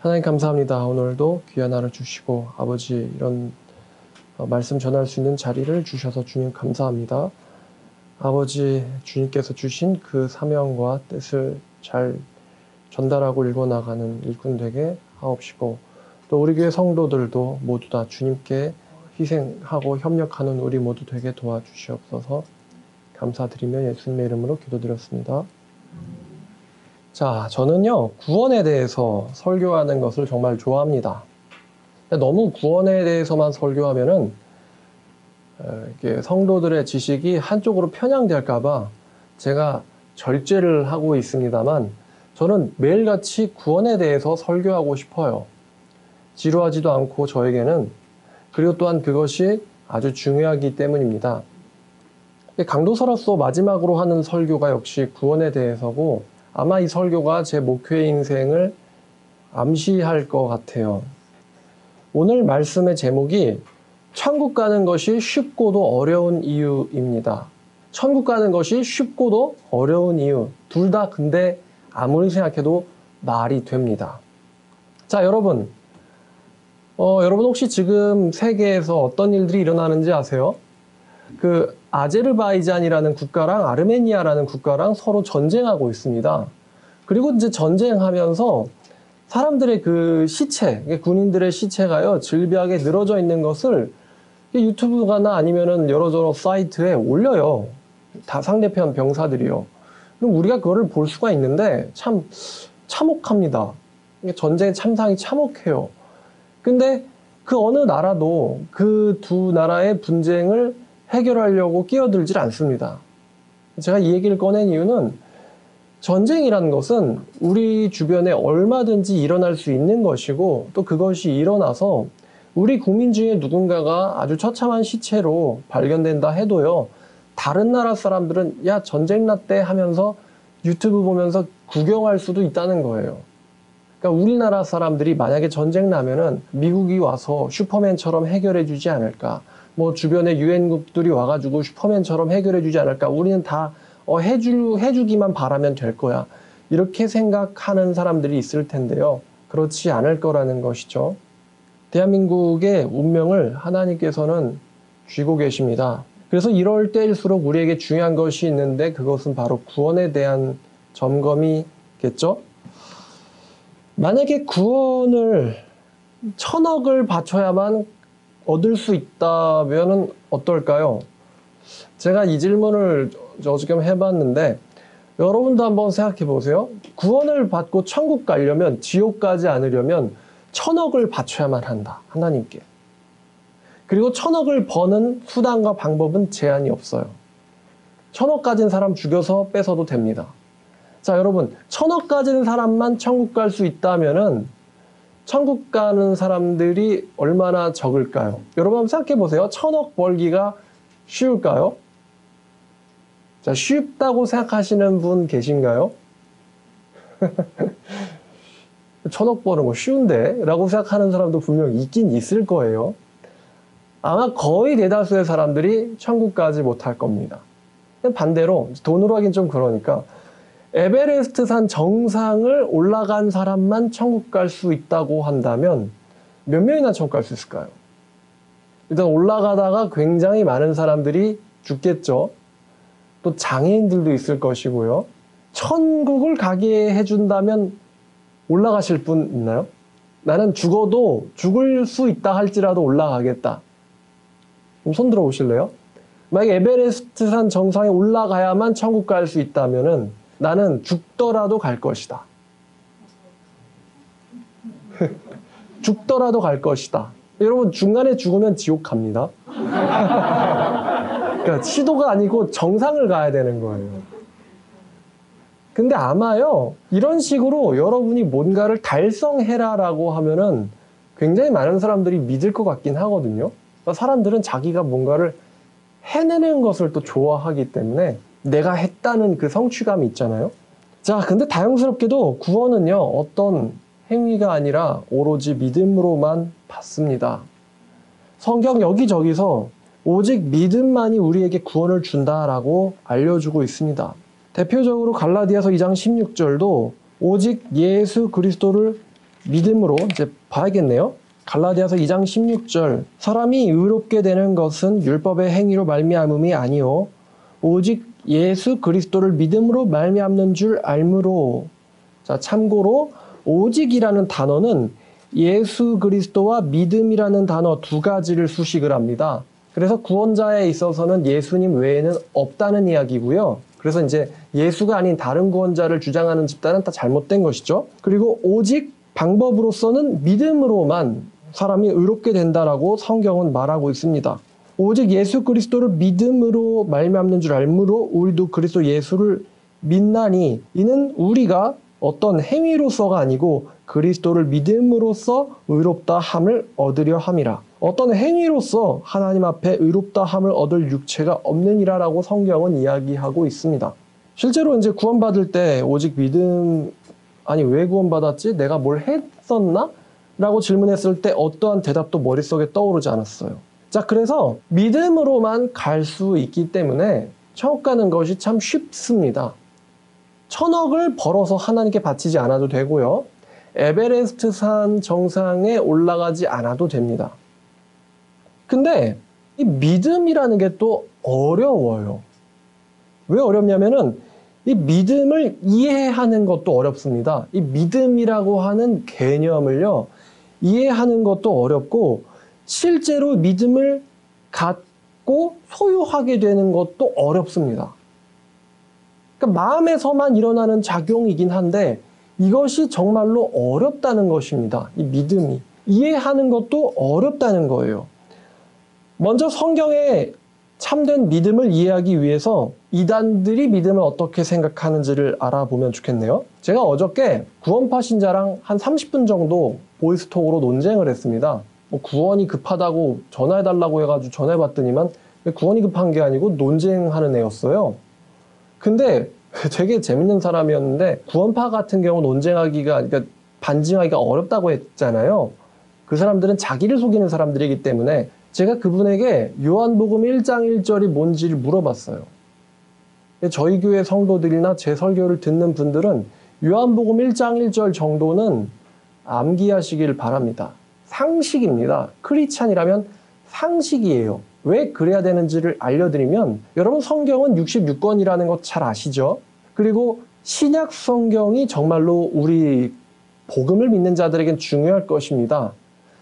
하나님 감사합니다. 오늘도 귀한 하루 주시고 아버지 이런 말씀 전할 수 있는 자리를 주셔서 주님 감사합니다. 아버지 주님께서 주신 그 사명과 뜻을 잘 전달하고 읽어나가는 일꾼 되게 하옵시고 또 우리 교회 성도들도 모두 다 주님께 희생하고 협력하는 우리 모두 되게 도와주시옵소서. 감사드리며 예수님의 이름으로 기도드렸습니다. 자, 저는요 구원에 대해서 설교하는 것을 정말 좋아합니다. 너무 구원에 대해서만 설교하면은 이게 성도들의 지식이 한쪽으로 편향될까봐 제가 절제를 하고 있습니다만 저는 매일같이 구원에 대해서 설교하고 싶어요. 지루하지도 않고 저에게는. 그리고 또한 그것이 아주 중요하기 때문입니다. 강도서로서 마지막으로 하는 설교가 역시 구원에 대해서고 아마 이 설교가 제 목회 인생을 암시할 것 같아요. 오늘 말씀의 제목이 천국 가는 것이 쉽고도 어려운 이유입니다. 천국 가는 것이 쉽고도 어려운 이유. 둘 다 근데 아무리 생각해도 말이 됩니다. 자, 여러분. 여러분 혹시 지금 세계에서 어떤 일들이 일어나는지 아세요? 그 아제르바이잔이라는 국가랑 아르메니아라는 국가랑 서로 전쟁하고 있습니다. 그리고 이제 전쟁하면서 사람들의 그 시체, 군인들의 시체가요, 질비하게 늘어져 있는 것을 유튜브가나 아니면은 여러저러 사이트에 올려요. 다 상대편 병사들이요. 그럼 우리가 그거를 볼 수가 있는데 참 참혹합니다. 전쟁의 참상이 참혹해요. 근데 그 어느 나라도 그 두 나라의 분쟁을 해결하려고 끼어들질 않습니다. 제가 이 얘기를 꺼낸 이유는 전쟁이라는 것은 우리 주변에 얼마든지 일어날 수 있는 것이고 또 그것이 일어나서 우리 국민 중에 누군가가 아주 처참한 시체로 발견된다 해도요. 다른 나라 사람들은 야 전쟁 났대 하면서 유튜브 보면서 구경할 수도 있다는 거예요. 그러니까 우리나라 사람들이 만약에 전쟁 나면은 미국이 와서 슈퍼맨처럼 해결해 주지 않을까. 뭐 주변에 유엔국들이 와가지고 슈퍼맨처럼 해결해 주지 않을까. 우리는 다 해주기만 바라면 될 거야. 이렇게 생각하는 사람들이 있을 텐데요. 그렇지 않을 거라는 것이죠. 대한민국의 운명을 하나님께서는 쥐고 계십니다. 그래서 이럴 때일수록 우리에게 중요한 것이 있는데 그것은 바로 구원에 대한 점검이겠죠. 만약에 구원을 1000억을 바쳐야만 얻을 수 있다면 어떨까요? 제가 이 질문을 어저께 해봤는데 여러분도 한번 생각해 보세요. 구원을 받고 천국 가려면, 지옥 가지 않으려면 1000억을 바쳐야만 한다. 하나님께. 그리고 1000억을 버는 수단과 방법은 제한이 없어요. 1000억 가진 사람 죽여서 뺏어도 됩니다. 자, 여러분 1000억 가진 사람만 천국 갈 수 있다면은 천국 가는 사람들이 얼마나 적을까요? 여러분 한번 생각해 보세요. 1000억 벌기가 쉬울까요? 자, 쉽다고 생각하시는 분 계신가요? 1000억 버는 거 쉬운데? 라고 생각하는 사람도 분명 있긴 있을 거예요. 아마 거의 대다수의 사람들이 천국 가지 못할 겁니다. 반대로 돈으로 하긴 좀 그러니까 에베레스트 산 정상을 올라간 사람만 천국 갈 수 있다고 한다면 몇 명이나 천국 갈 수 있을까요? 일단 올라가다가 굉장히 많은 사람들이 죽겠죠. 또 장애인들도 있을 것이고요. 천국을 가게 해준다면 올라가실 분 있나요? 나는 죽어도 죽을 수 있다 할지라도 올라가겠다. 그럼 손 들어 보실래요? 만약에 에베레스트 산 정상에 올라가야만 천국 갈 수 있다면은 나는 죽더라도 갈 것이다. 죽더라도 갈 것이다. 여러분 중간에 죽으면 지옥 갑니다. 그러니까 시도가 아니고 정상을 가야 되는 거예요. 근데 아마요 이런 식으로 여러분이 뭔가를 달성해라라고 하면은 굉장히 많은 사람들이 믿을 것 같긴 하거든요. 그러니까 사람들은 자기가 뭔가를 해내는 것을 또 좋아하기 때문에 내가 했다는 그 성취감이 있잖아요. 자, 근데 다행스럽게도 구원은요 어떤 행위가 아니라 오로지 믿음으로만 받습니다. 성경 여기저기서 오직 믿음만이 우리에게 구원을 준다라고 알려주고 있습니다. 대표적으로 갈라디아서 2장 16절도 오직 예수 그리스도를 믿음으로 이제 봐야겠네요. 갈라디아서 2장 16절 사람이 의롭게 되는 것은 율법의 행위로 말미암음이 아니요 오직 예수 그리스도를 믿음으로 말미암는 줄 알므로. 자, 참고로 오직이라는 단어는 예수 그리스도와 믿음이라는 단어 두 가지를 수식을 합니다. 그래서 구원자에 있어서는 예수님 외에는 없다는 이야기고요. 그래서 이제 예수가 아닌 다른 구원자를 주장하는 집단은 다 잘못된 것이죠. 그리고 오직 방법으로서는 믿음으로만 사람이 의롭게 된다라고 성경은 말하고 있습니다. 오직 예수 그리스도를 믿음으로 말미암는 줄 알므로 우리도 그리스도 예수를 믿나니 이는 우리가 어떤 행위로서가 아니고 그리스도를 믿음으로써 의롭다 함을 얻으려 함이라. 어떤 행위로서 하나님 앞에 의롭다 함을 얻을 육체가 없느니라라고 성경은 이야기하고 있습니다. 실제로 이제 구원받을 때 오직 믿음, 아니 왜 구원받았지? 내가 뭘 했었나? 라고 질문했을 때 어떠한 대답도 머릿속에 떠오르지 않았어요. 자, 그래서 믿음으로만 갈 수 있기 때문에 천국 가는 것이 참 쉽습니다. 1000억을 벌어서 하나님께 바치지 않아도 되고요. 에베레스트 산 정상에 올라가지 않아도 됩니다. 근데 이 믿음이라는 게 또 어려워요. 왜 어렵냐면은 이 믿음을 이해하는 것도 어렵습니다. 이 믿음이라고 하는 개념을요, 이해하는 것도 어렵고 실제로 믿음을 갖고 소유하게 되는 것도 어렵습니다. 그러니까 마음에서만 일어나는 작용이긴 한데 이것이 정말로 어렵다는 것입니다. 이 믿음이. 이해하는 것도 어렵다는 거예요. 먼저 성경의 참된 믿음을 이해하기 위해서 이단들이 믿음을 어떻게 생각하는지를 알아보면 좋겠네요. 제가 어저께 구원파 신자랑 한 30분 정도 보이스톡으로 논쟁을 했습니다. 구원이 급하다고 전화해달라고 해가지고 전화해봤더니만 구원이 급한 게 아니고 논쟁하는 애였어요. 근데 되게 재밌는 사람이었는데 구원파 같은 경우 논쟁하기가, 그러니까 반증하기가 어렵다고 했잖아요. 그 사람들은 자기를 속이는 사람들이기 때문에 제가 그분에게 요한복음 1장 1절이 뭔지를 물어봤어요. 저희 교회 성도들이나 제 설교를 듣는 분들은 요한복음 1장 1절 정도는 암기하시길 바랍니다. 상식입니다. 크리스찬이라면 상식이에요. 왜 그래야 되는지를 알려드리면, 여러분 성경은 66권이라는 거 잘 아시죠? 그리고 신약 성경이 정말로 우리 복음을 믿는 자들에겐 중요할 것입니다.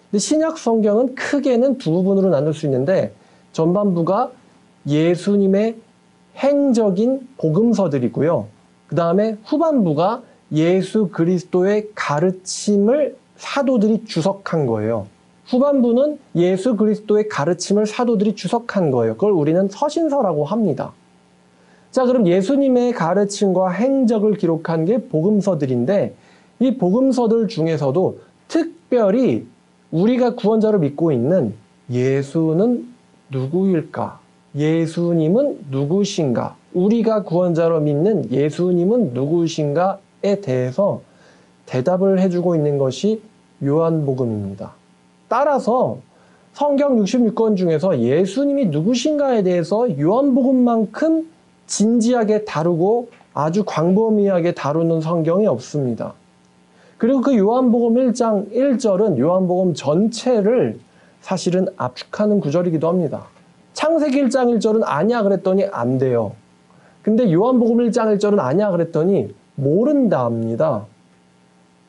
근데 신약 성경은 크게는 두 부분으로 나눌 수 있는데, 전반부가 예수님의 행적인 복음서들이고요. 그 다음에 후반부가 예수 그리스도의 가르침을 사도들이 주석한 거예요. 후반부는 예수 그리스도의 가르침을 사도들이 주석한 거예요. 그걸 우리는 서신서라고 합니다. 자, 그럼 예수님의 가르침과 행적을 기록한 게 복음서들인데, 이 복음서들 중에서도 특별히 우리가 구원자로 믿고 있는 예수는 누구일까? 예수님은 누구신가? 우리가 구원자로 믿는 예수님은 누구신가에 대해서 대답을 해주고 있는 것이 요한복음입니다. 따라서 성경 66권 중에서 예수님이 누구신가에 대해서 요한복음만큼 진지하게 다루고 아주 광범위하게 다루는 성경이 없습니다. 그리고 그 요한복음 1장 1절은 요한복음 전체를 사실은 압축하는 구절이기도 합니다. 창세기 1장 1절은 아니야 그랬더니 안 돼요. 근데 요한복음 1장 1절은 아니야 그랬더니 모른다 합니다.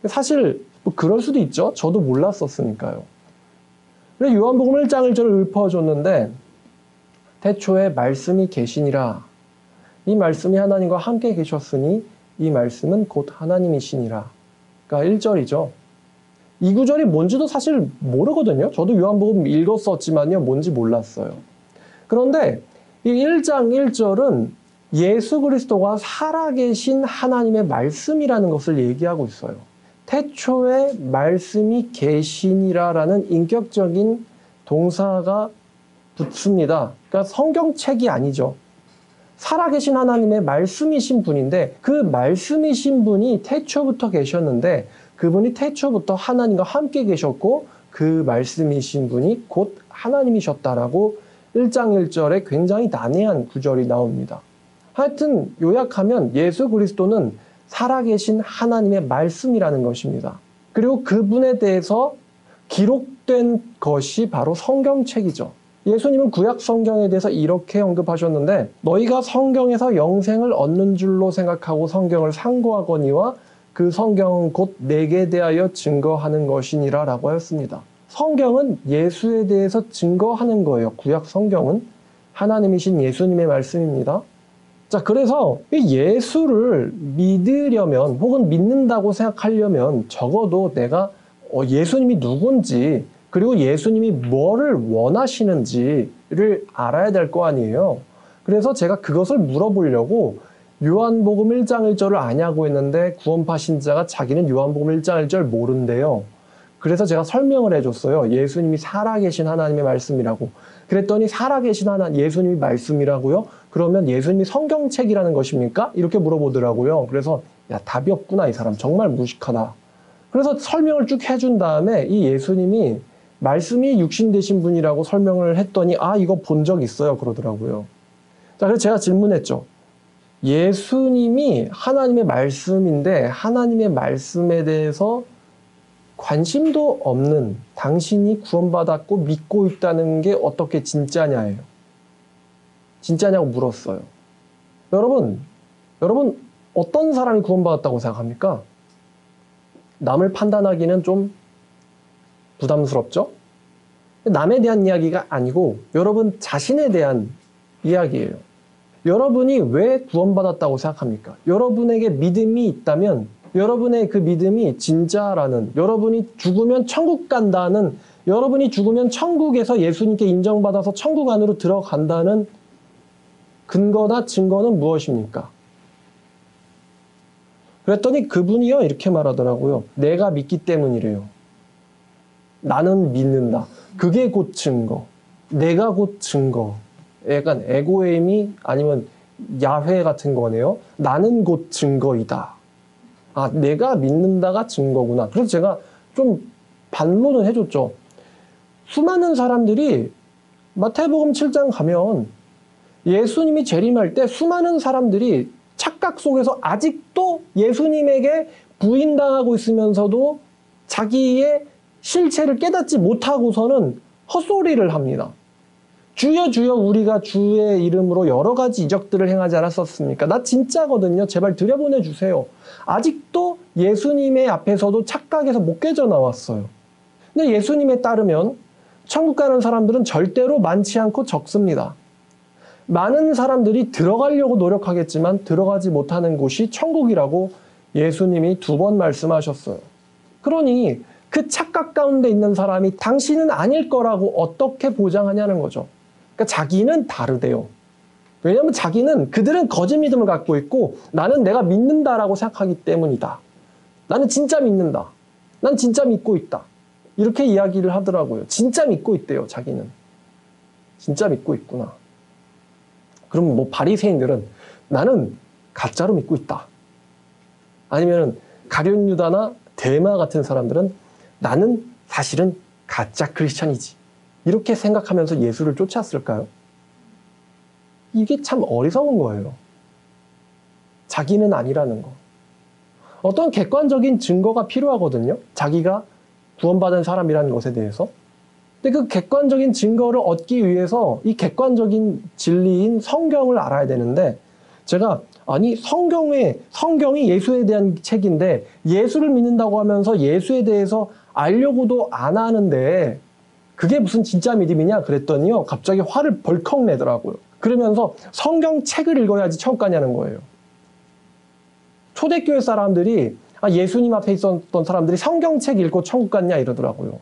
사실 뭐 그럴 수도 있죠. 저도 몰랐었으니까요. 그래서 요한복음 1장 1절을 읊어줬는데, 태초에 말씀이 계시니라. 이 말씀이 하나님과 함께 계셨으니 이 말씀은 곧 하나님이시니라. 가 1절이죠. 이 구절이 뭔지도 사실 모르거든요. 저도 요한복음 읽었었지만요, 뭔지 몰랐어요. 그런데 이 1장 1절은 예수 그리스도가 살아계신 하나님의 말씀이라는 것을 얘기하고 있어요. 태초에 말씀이 계시니라라는 인격적인 동사가 붙습니다. 그러니까 성경책이 아니죠. 살아계신 하나님의 말씀이신 분인데, 그 말씀이신 분이 태초부터 계셨는데 그분이 태초부터 하나님과 함께 계셨고 그 말씀이신 분이 곧 하나님이셨다라고 1장 1절에 굉장히 난해한 구절이 나옵니다. 하여튼 요약하면 예수 그리스도는 살아계신 하나님의 말씀이라는 것입니다. 그리고 그분에 대해서 기록된 것이 바로 성경책이죠. 예수님은 구약 성경에 대해서 이렇게 언급하셨는데 너희가 성경에서 영생을 얻는 줄로 생각하고 성경을 상고하거니와 그 성경은 곧 내게 대하여 증거하는 것이니라 라고 하였습니다. 성경은 예수에 대해서 증거하는 거예요. 구약 성경은 하나님이신 예수님의 말씀입니다. 자, 그래서 이 예수를 믿으려면 혹은 믿는다고 생각하려면 적어도 내가 예수님이 누군지 그리고 예수님이 뭐를 원하시는지를 알아야 될 거 아니에요. 그래서 제가 그것을 물어보려고 요한복음 1장 1절을 아냐고 했는데 구원파 신자가 자기는 요한복음 1장 1절 모른대요. 그래서 제가 설명을 해줬어요. 예수님이 살아계신 하나님의 말씀이라고. 그랬더니 살아계신 예수님이 말씀이라고요? 그러면 예수님이 성경책이라는 것입니까? 이렇게 물어보더라고요. 그래서 야, 답이 없구나. 이 사람 정말 무식하다. 그래서 설명을 쭉 해준 다음에 이 예수님이 말씀이 육신 되신 분이라고 설명을 했더니 아, 이거 본 적 있어요. 그러더라고요. 자, 그래서 제가 질문했죠. 예수님이 하나님의 말씀인데 하나님의 말씀에 대해서 관심도 없는 당신이 구원받았고 믿고 있다는 게 어떻게 진짜냐예요. 진짜냐고 물었어요. 여러분 어떤 사람이 구원받았다고 생각합니까? 남을 판단하기는 좀 부담스럽죠? 남에 대한 이야기가 아니고 여러분 자신에 대한 이야기예요. 여러분이 왜 구원받았다고 생각합니까? 여러분에게 믿음이 있다면 여러분의 그 믿음이 진짜라는, 여러분이 죽으면 천국 간다는, 여러분이 죽으면 천국에서 예수님께 인정받아서 천국 안으로 들어간다는 근거나 증거는 무엇입니까? 그랬더니 그분이요 이렇게 말하더라고요. 내가 믿기 때문이래요. 나는 믿는다. 그게 곧 증거. 내가 곧 증거. 약간 에고의 힘이 아니면 야훼 같은 거네요. 나는 곧 증거이다. 아, 내가 믿는다가 증거구나. 그래서 제가 좀 반론을 해줬죠. 수많은 사람들이 마태복음 7장 가면 예수님이 재림할 때 수많은 사람들이 착각 속에서 아직도 예수님에게 부인당하고 있으면서도 자기의 실체를 깨닫지 못하고서는 헛소리를 합니다. 주여 주여 우리가 주의 이름으로 여러 가지 이적들을 행하지 않았었습니까? 나 진짜거든요. 제발 들여보내주세요. 아직도 예수님의 앞에서도 착각해서 못 깨져 나왔어요. 근데 예수님에 따르면 천국 가는 사람들은 절대로 많지 않고 적습니다. 많은 사람들이 들어가려고 노력하겠지만 들어가지 못하는 곳이 천국이라고 예수님이 2번 말씀하셨어요. 그러니 그 착각 가운데 있는 사람이 당신은 아닐 거라고 어떻게 보장하냐는 거죠. 그러니까 자기는 다르대요. 왜냐하면 자기는 그들은 거짓 믿음을 갖고 있고 나는 내가 믿는다라고 생각하기 때문이다. 나는 진짜 믿는다. 난 진짜 믿고 있다. 이렇게 이야기를 하더라고요. 진짜 믿고 있대요. 자기는. 진짜 믿고 있구나. 그럼 뭐 바리새인들은 나는 가짜로 믿고 있다. 아니면 가룟 유다나 데마 같은 사람들은 나는 사실은 가짜 크리스찬이지. 이렇게 생각하면서 예수를 쫓았을까요? 이게 참 어리석은 거예요. 자기는 아니라는 거. 어떤 객관적인 증거가 필요하거든요. 자기가 구원받은 사람이라는 것에 대해서. 근데 그 객관적인 증거를 얻기 위해서 이 객관적인 진리인 성경을 알아야 되는데 제가 아니 성경이 예수에 대한 책인데 예수를 믿는다고 하면서 예수에 대해서 알려고도 안 하는데 그게 무슨 진짜 믿음이냐 그랬더니요 갑자기 화를 벌컥 내더라고요. 그러면서 성경책을 읽어야지 천국 가냐는 거예요. 초대교회 사람들이 예수님 앞에 있었던 사람들이 성경책 읽고 천국 갔냐 이러더라고요.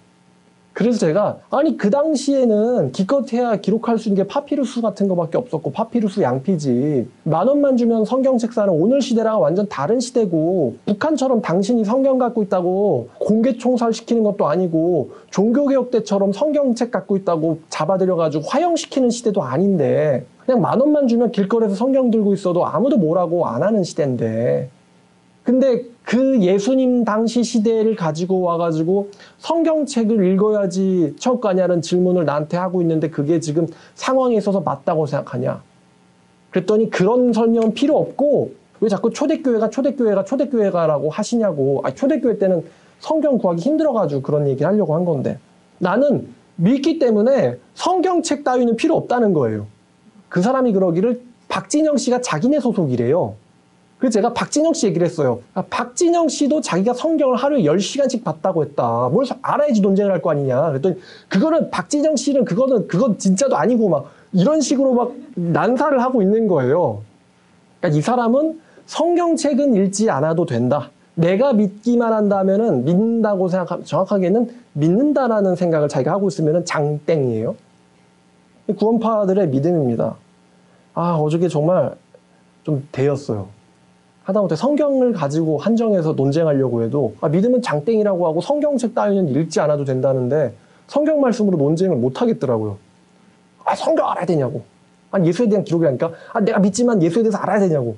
그래서 제가 아니 그 당시에는 기껏해야 기록할 수 있는 게 파피루스 같은 거밖에 없었고 파피루스 양피지 10,000원만 주면 성경책 사는 오늘 시대랑 완전 다른 시대고 북한처럼 당신이 성경 갖고 있다고 공개 총살시키는 것도 아니고 종교개혁 때처럼 성경책 갖고 있다고 잡아들여가지고 화형시키는 시대도 아닌데 그냥 10,000원만 주면 길거리에서 성경 들고 있어도 아무도 뭐라고 안 하는 시대인데 근데 그 예수님 당시 시대를 가지고 와가지고 성경책을 읽어야지 천국 가냐는 질문을 나한테 하고 있는데 그게 지금 상황에 있어서 맞다고 생각하냐. 그랬더니 그런 설명은 필요 없고 왜 자꾸 초대교회가라고 하시냐고. 초대교회 때는 성경 구하기 힘들어가지고 그런 얘기를 하려고 한 건데 나는 믿기 때문에 성경책 따위는 필요 없다는 거예요. 그 사람이 그러기를 박진영 씨가 자기네 소속이래요. 그래서 제가 박진영 씨 얘기를 했어요. 박진영 씨도 자기가 성경을 하루에 10시간씩 봤다고 했다. 뭘 알아야지 논쟁을 할 거 아니냐. 그랬더니 그거는 박진영 씨는 그건 진짜도 아니고 막 이런 식으로 막 난사를 하고 있는 거예요. 그러니까 이 사람은 성경책은 읽지 않아도 된다. 내가 믿기만 한다면은 믿는다고 생각하면 정확하게는 믿는다라는 생각을 자기가 하고 있으면은 장땡이에요. 구원파들의 믿음입니다. 어저께 정말 좀 대였어요. 하다못해 성경을 가지고 한정해서 논쟁하려고 해도 믿음은 장땡이라고 하고 성경책 따위는 읽지 않아도 된다는데 성경 말씀으로 논쟁을 못 하겠더라고요. 성경 알아야 되냐고. 예수에 대한 기록이라니까. 내가 믿지만 예수에 대해서 알아야 되냐고.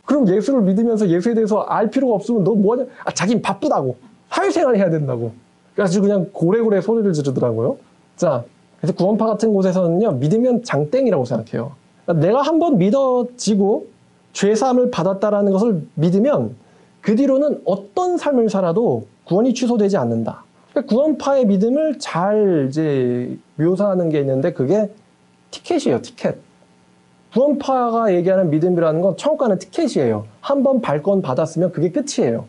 그럼 예수를 믿으면서 예수에 대해서 알 필요가 없으면 너 뭐하냐? 자긴 바쁘다고. 사회생활 해야 된다고. 그래서 그냥 고래고래 소리를 지르더라고요. 자, 그래서 구원파 같은 곳에서는요, 믿으면 장땡이라고 생각해요. 그러니까 내가 한번 믿어지고 죄사함을 받았다라는 것을 믿으면 그 뒤로는 어떤 삶을 살아도 구원이 취소되지 않는다. 그러니까 구원파의 믿음을 잘 이제 묘사하는 게 있는데 그게 티켓이에요, 티켓. 구원파가 얘기하는 믿음이라는 건 천국 가는 티켓이에요. 한번 발권 받았으면 그게 끝이에요.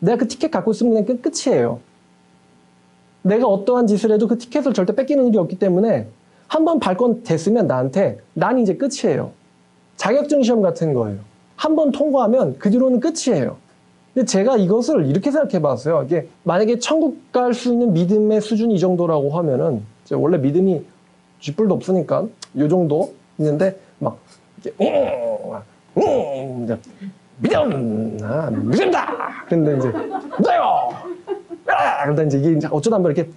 내가 그 티켓 갖고 있으면 그냥 끝이에요. 내가 어떠한 짓을 해도 그 티켓을 절대 뺏기는 일이 없기 때문에 한번 발권 됐으면 난 이제 끝이에요. 자격증 시험 같은 거예요. 한번 통과하면 그 뒤로는 끝이에요. 근데 제가 이것을 이렇게 생각해 봤어요. 이게 만약에 천국 갈 수 있는 믿음의 수준이 이 정도라고 하면은 원래 믿음이 쥐뿔도 없으니까 이 정도 있는데 막 이렇게 믿음다. 근데 이제 믿어요. 그런데 이제 이게 어쩌다 한번 이렇게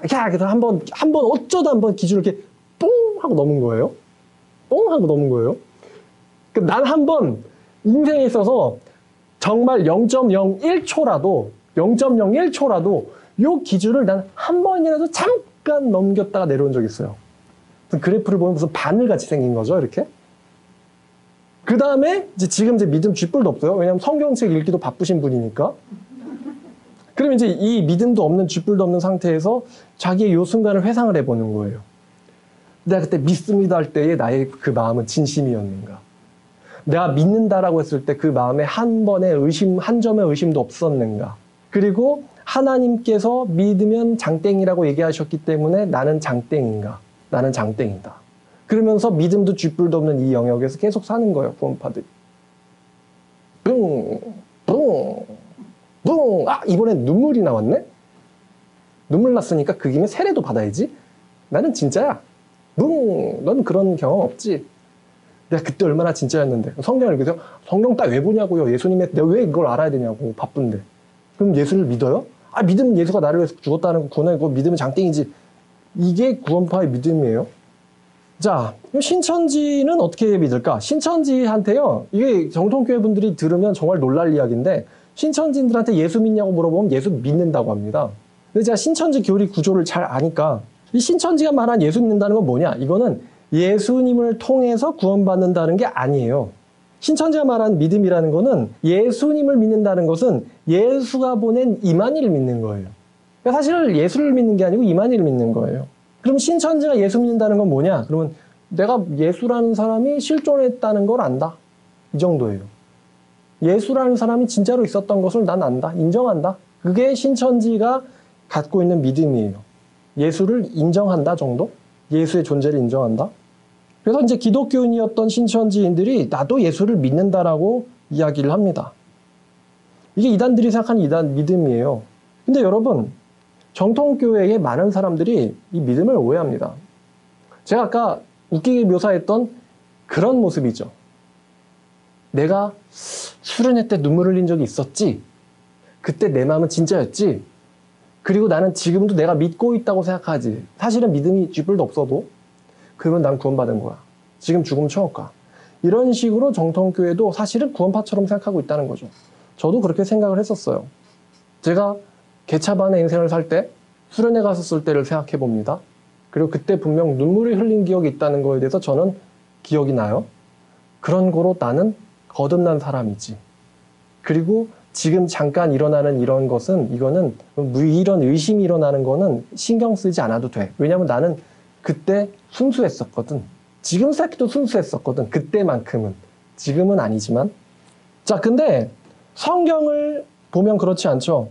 이렇게 한번 어쩌다 한번 기준을 이렇게 뽕 하고 넘은 거예요. 뽕 하고 넘은 거예요. 난 한번 인생에 있어서 정말 0.01초라도 요 기준을 난 한 번이라도 잠깐 넘겼다가 내려온 적이 있어요. 그래프를 보면 무슨 바늘같이 생긴 거죠, 이렇게. 그 다음에 지금 믿음 쥐뿔도 없어요. 왜냐면 성경책 읽기도 바쁘신 분이니까. 그럼 이제 이 믿음도 없는 쥐뿔도 없는 상태에서 자기의 요 순간을 회상을 해보는 거예요. 내가 그때 믿습니다 할 때의 나의 그 마음은 진심이었는가? 내가 믿는다라고 했을 때 그 마음에 한 점의 의심도 없었는가? 그리고 하나님께서 믿으면 장땡이라고 얘기하셨기 때문에 나는 장땡인가? 나는 장땡이다. 그러면서 믿음도 쥐뿔도 없는 이 영역에서 계속 사는 거예요, 구원파들이. 이번엔 눈물이 나왔네? 눈물 났으니까 그 김에 세례도 받아야지. 나는 진짜야. 넌 그런 경험 없지. 내가 그때 얼마나 진짜였는데. 성경을 읽으세요. 성경 딱 왜 보냐고요. 예수님의 내가 왜 이걸 알아야 되냐고. 바쁜데. 그럼 예수를 믿어요? 믿으면 예수가 나를 위해서 죽었다는 구원이고 믿으면 장땡이지. 이게 구원파의 믿음이에요. 자, 신천지는 어떻게 믿을까? 신천지한테요. 이게 정통교회 분들이 들으면 정말 놀랄 이야기인데 신천지인들한테 예수 믿냐고 물어보면 예수 믿는다고 합니다. 근데 제가 신천지 교리 구조를 잘 아니까 이 신천지가 말한 예수 믿는다는 건 뭐냐? 이거는 예수님을 통해서 구원받는다는 게 아니에요. 신천지가 말한 믿음이라는 거는 예수님을 믿는다는 것은 예수가 보낸 이만희를 믿는 거예요. 그러니까 사실 예수를 믿는 게 아니고 이만희를 믿는 거예요. 그럼 신천지가 예수 믿는다는 건 뭐냐? 그러면 내가 예수라는 사람이 실존했다는 걸 안다. 이 정도예요. 예수라는 사람이 진짜로 있었던 것을 난 안다. 인정한다. 그게 신천지가 갖고 있는 믿음이에요. 예수를 인정한다 정도? 예수의 존재를 인정한다. 그래서 이제 기독교인이었던 신천지인들이 나도 예수를 믿는다라고 이야기를 합니다. 이게 이단들이 생각하는 믿음이에요. 근데 여러분, 정통교회의 많은 사람들이 이 믿음을 오해합니다. 제가 아까 웃기게 묘사했던 그런 모습이죠. 내가 수련회 때 눈물 흘린 적이 있었지. 그때 내 마음은 진짜였지. 그리고 나는 지금도 내가 믿고 있다고 생각하지. 사실은 믿음이 쥐뿔도 없어도 그러면 난 구원받은 거야. 지금 죽으면 천국 가. 이런 식으로 정통교회도 사실은 구원파처럼 생각하고 있다는 거죠. 저도 그렇게 생각을 했었어요. 제가 개차반의 인생을 살 때 수련회 갔었을 때를 생각해 봅니다. 그리고 그때 분명 눈물이 흘린 기억이 있다는 거에 대해서 저는 기억이 나요. 그런 거로 나는 거듭난 사람이지. 그리고 지금 잠깐 일어나는 이런 것은 이거는 이런 의심이 일어나는 거는 신경 쓰지 않아도 돼. 왜냐면 나는 그때 순수했었거든. 지금 생각해도 순수했었거든. 그때만큼은. 지금은 아니지만. 자, 근데 성경을 보면 그렇지 않죠.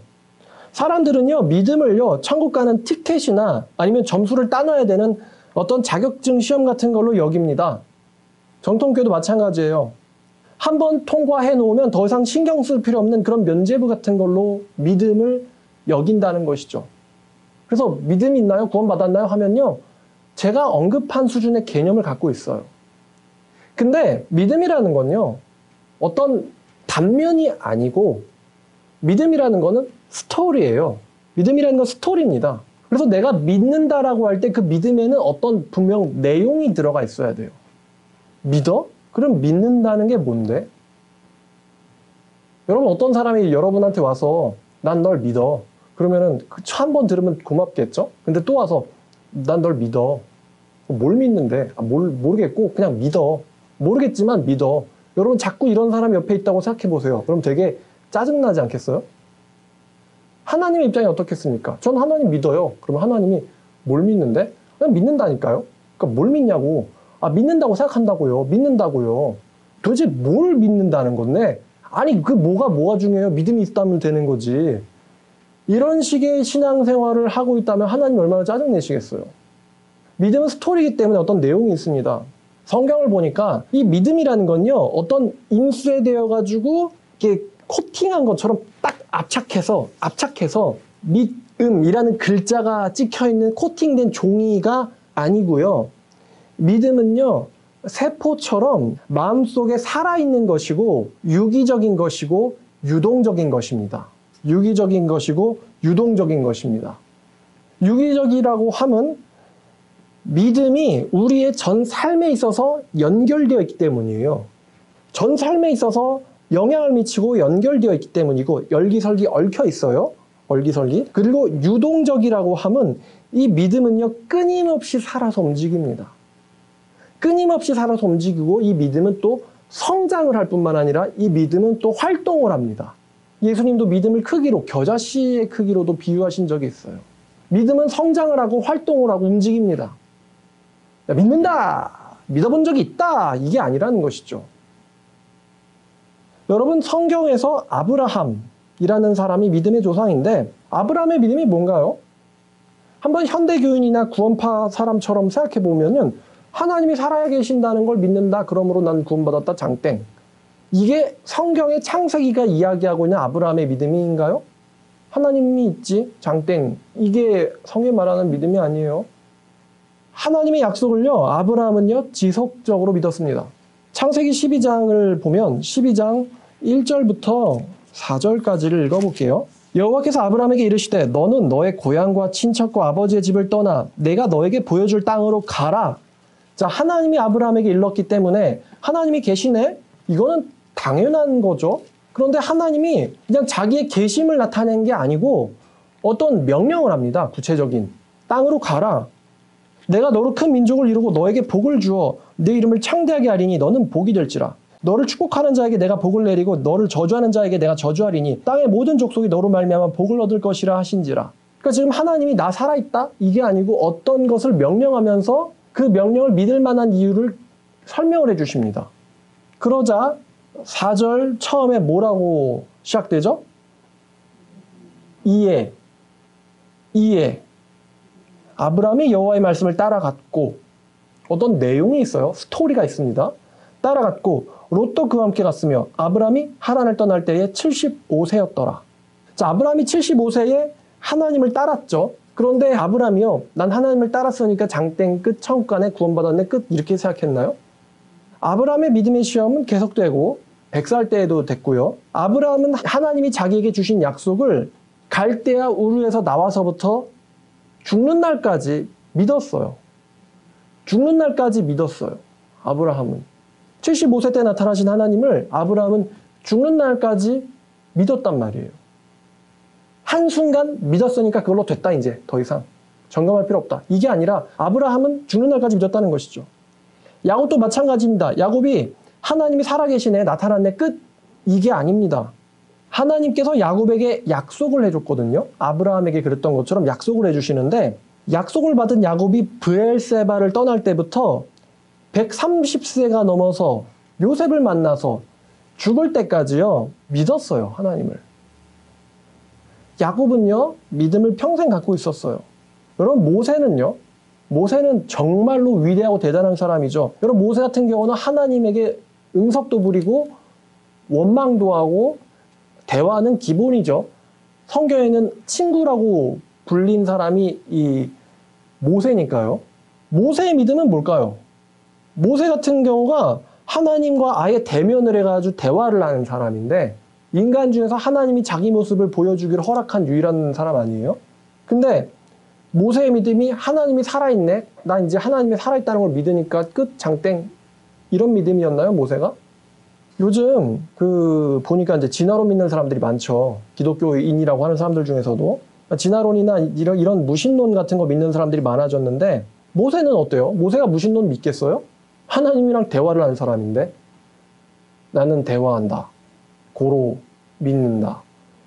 사람들은요, 믿음을요, 천국 가는 티켓이나 아니면 점수를 따놔야 되는 어떤 자격증 시험 같은 걸로 여깁니다. 정통교도 마찬가지예요. 한번 통과해 놓으면 더 이상 신경 쓸 필요 없는 그런 면죄부 같은 걸로 믿음을 여긴다는 것이죠. 그래서 믿음이 있나요? 구원받았나요? 하면요, 제가 언급한 수준의 개념을 갖고 있어요. 근데 믿음이라는 건요, 어떤 단면이 아니고 믿음이라는 거는 스토리예요. 믿음이라는 건 스토리입니다. 그래서 내가 믿는다라고 할 때 그 믿음에는 어떤 분명 내용이 들어가 있어야 돼요. 믿어? 그럼 믿는다는 게 뭔데? 여러분, 어떤 사람이 여러분한테 와서 난 널 믿어. 그러면은 한 번 들으면 고맙겠죠? 근데 또 와서 난 널 믿어. 뭘 믿는데? 모르겠고 그냥 믿어. 모르겠지만 믿어. 여러분, 자꾸 이런 사람 옆에 있다고 생각해 보세요. 그럼 되게 짜증나지 않겠어요? 하나님의 입장이 어떻겠습니까? 전 하나님 믿어요. 그러면 하나님이 뭘 믿는데? 그냥 믿는다니까요. 그러니까 뭘 믿냐고. 믿는다고 생각한다고요. 믿는다고요. 도대체 뭘 믿는다는 건데? 아니, 그 뭐가 중요해요? 믿음이 있다면 되는 거지. 이런 식의 신앙생활을 하고 있다면 하나님 얼마나 짜증내시겠어요? 믿음은 스토리이기 때문에 어떤 내용이 있습니다. 성경을 보니까 이 믿음이라는 건요, 어떤 인쇄되어가지고 이렇게 코팅한 것처럼 딱 압착해서 믿음이라는 글자가 찍혀있는 코팅된 종이가 아니고요. 믿음은요, 세포처럼 마음속에 살아있는 것이고 유기적인 것이고 유동적인 것입니다. 유기적인 것이고 유동적인 것입니다. 유기적이라고 하면 믿음이 우리의 전 삶에 있어서 연결되어 있기 때문이에요. 전 삶에 있어서 영향을 미치고 연결되어 있기 때문이고 열기설기 얽혀 있어요. 얼기설기. 그리고 유동적이라고 하면 이 믿음은요, 끊임없이 살아서 움직입니다. 끊임없이 살아서 움직이고 이 믿음은 또 성장을 할 뿐만 아니라 이 믿음은 또 활동을 합니다. 예수님도 믿음을 크기로, 겨자씨의 크기로도 비유하신 적이 있어요. 믿음은 성장을 하고 활동을 하고 움직입니다. 믿는다! 믿어본 적이 있다! 이게 아니라는 것이죠. 여러분, 성경에서 아브라함이라는 사람이 믿음의 조상인데 아브라함의 믿음이 뭔가요? 한번 현대교인이나 구원파 사람처럼 생각해보면은 하나님이 살아계신다는 걸 믿는다. 그러므로 난 구원받았다. 장땡. 이게 성경의 창세기가 이야기하고 있는 아브라함의 믿음인가요? 하나님이 있지. 장땡. 이게 성경이 말하는 믿음이 아니에요. 하나님의 약속을요, 아브라함은요, 지속적으로 믿었습니다. 창세기 12장을 보면 12장 1절부터 4절까지를 읽어볼게요. 여호와께서 아브라함에게 이르시되 너는 너의 고향과 친척과 아버지의 집을 떠나 내가 너에게 보여줄 땅으로 가라. 자, 하나님이 아브라함에게 일렀기 때문에 하나님이 계시네? 이거는 당연한 거죠. 그런데 하나님이 그냥 자기의 계심을 나타낸 게 아니고 어떤 명령을 합니다. 구체적인. 땅으로 가라. 내가 너로 큰 민족을 이루고 너에게 복을 주어 내 이름을 창대하게 하리니 너는 복이 될지라. 너를 축복하는 자에게 내가 복을 내리고 너를 저주하는 자에게 내가 저주하리니 땅의 모든 족속이 너로 말미암아 복을 얻을 것이라 하신지라. 그러니까 지금 하나님이 나 살아있다? 이게 아니고 어떤 것을 명령하면서 그 명령을 믿을 만한 이유를 설명을 해주십니다. 그러자 4절 처음에 뭐라고 시작되죠? 이에 아브라함이 여호와의 말씀을 따라갔고, 어떤 내용이 있어요. 스토리가 있습니다. 따라갔고 롯도 그와 함께 갔으며 아브라함이 하란을 떠날 때에 75세였더라. 자, 아브라함이 75세에 하나님을 따랐죠. 그런데 아브라함이요, 난 하나님을 따랐으니까 장땡 끝, 천국 가네, 구원받았네 끝, 이렇게 생각했나요? 아브라함의 믿음의 시험은 계속되고 100살 때에도 됐고요. 아브라함은 하나님이 자기에게 주신 약속을 갈대아 우르에서 나와서부터 죽는 날까지 믿었어요. 죽는 날까지 믿었어요. 아브라함은 75세 때 나타나신 하나님을 아브라함은 죽는 날까지 믿었단 말이에요. 한순간 믿었으니까 그걸로 됐다. 이제 더 이상 점검할 필요 없다. 이게 아니라 아브라함은 죽는 날까지 믿었다는 것이죠. 야곱도 마찬가지입니다. 야곱이 하나님이 살아계시네, 나타났네 끝, 이게 아닙니다. 하나님께서 야곱에게 약속을 해줬거든요. 아브라함에게 그랬던 것처럼 약속을 해주시는데 약속을 받은 야곱이 브엘세바를 떠날 때부터 130세가 넘어서 요셉을 만나서 죽을 때까지요 믿었어요. 하나님을. 야곱은요 믿음을 평생 갖고 있었어요. 여러분 모세는 정말로 위대하고 대단한 사람이죠. 여러분 모세 같은 경우는 하나님에게 응석도 부리고 원망도 하고 대화는 기본이죠. 성경에는 친구라고 불린 사람이 이 모세니까요. 모세의 믿음은 뭘까요? 모세 같은 경우가 하나님과 아예 대면을 해가지고 대화를 하는 사람인데 인간 중에서 하나님이 자기 모습을 보여주기를 허락한 유일한 사람 아니에요? 근데 모세의 믿음이 하나님이 살아있네? 나 이제 하나님이 살아있다는 걸 믿으니까 끝 장땡 이런 믿음이었나요 모세가? 요즘 보니까 이제 진화론 믿는 사람들이 많죠. 기독교인이라고 하는 사람들 중에서도 진화론이나 이런 무신론 같은 거 믿는 사람들이 많아졌는데 모세는 어때요? 모세가 무신론 믿겠어요? 하나님이랑 대화를 하는 사람인데 나는 대화한다. 고로 믿는다.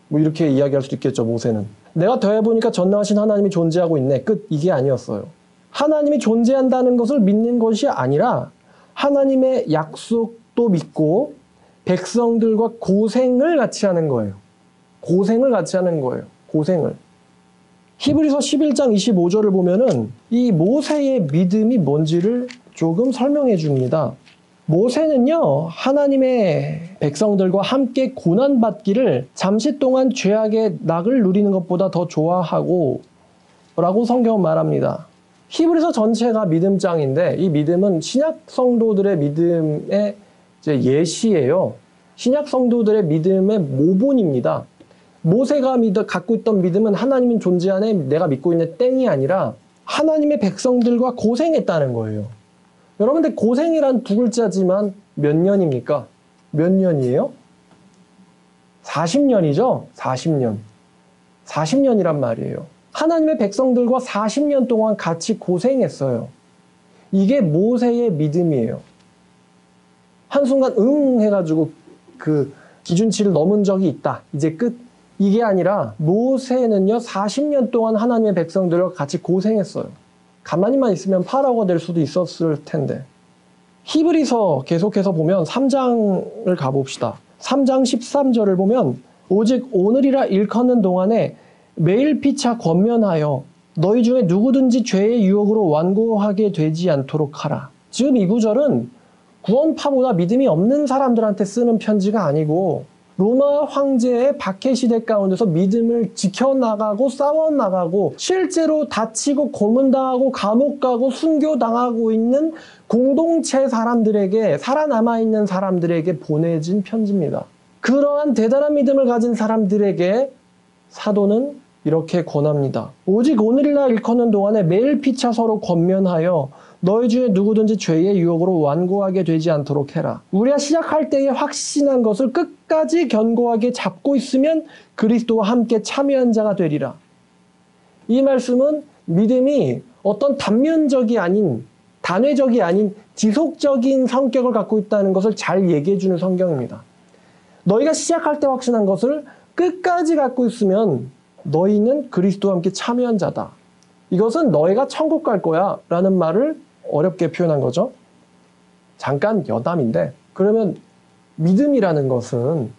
뭐 이렇게 이야기할 수도 있겠죠. 모세는. 내가 더해보니까 전능하신 하나님이 존재하고 있네. 끝. 이게 아니었어요. 하나님이 존재한다는 것을 믿는 것이 아니라 하나님의 약속도 믿고 백성들과 고생을 같이 하는 거예요. 고생을 같이 하는 거예요. 고생을. 히브리서 11장 25절을 보면은 이 모세의 믿음이 뭔지를 조금 설명해 줍니다. 모세는요, 하나님의 백성들과 함께 고난받기를 잠시 동안 죄악의 낙을 누리는 것보다 더 좋아하고 라고 성경은 말합니다. 히브리서 전체가 믿음장인데 이 믿음은 신약 성도들의 믿음의 이제 예시예요. 신약 성도들의 믿음의 모본입니다. 모세가 갖고 있던 믿음은 하나님은 존재하네 내가 믿고 있는 땡이 아니라 하나님의 백성들과 고생했다는 거예요. 여러분들 고생이란 두 글자지만 몇 년입니까? 몇 년이에요? 40년이죠? 40년. 40년이란 말이에요. 하나님의 백성들과 40년 동안 같이 고생했어요. 이게 모세의 믿음이에요. 한순간 해가지고 그 기준치를 넘은 적이 있다. 이제 끝. 이게 아니라 모세는요 40년 동안 하나님의 백성들과 같이 고생했어요. 가만히만 있으면 파라오가 될 수도 있었을 텐데. 히브리서 계속해서 보면 3장을 가봅시다. 3장 13절을 보면 오직 오늘이라 일컫는 동안에 매일 피차 권면하여 너희 중에 누구든지 죄의 유혹으로 완고하게 되지 않도록 하라. 지금 이 구절은 구원파보다 믿음이 없는 사람들한테 쓰는 편지가 아니고 로마 황제의 박해시대 가운데서 믿음을 지켜나가고 싸워나가고 실제로 다치고 고문당하고 감옥 가고 순교당하고 있는 공동체 사람들에게 살아남아있는 사람들에게 보내진 편지입니다. 그러한 대단한 믿음을 가진 사람들에게 사도는 이렇게 권합니다. 오직 오늘이라 일컫는 동안에 매일 피차 서로 권면하여 너희 중에 누구든지 죄의 유혹으로 완고하게 되지 않도록 해라. 우리가 시작할 때에 확신한 것을 끝까지 견고하게 잡고 있으면 그리스도와 함께 참여한 자가 되리라. 이 말씀은 믿음이 어떤 단면적이 아닌 단회적이 아닌 지속적인 성격을 갖고 있다는 것을 잘 얘기해 주는 성경입니다. 너희가 시작할 때 확신한 것을 끝까지 갖고 있으면 너희는 그리스도와 함께 참여한 자다. 이것은 너희가 천국 갈 거야 라는 말을 어렵게 표현한 거죠. 잠깐 여담인데 그러면 믿음이라는 것은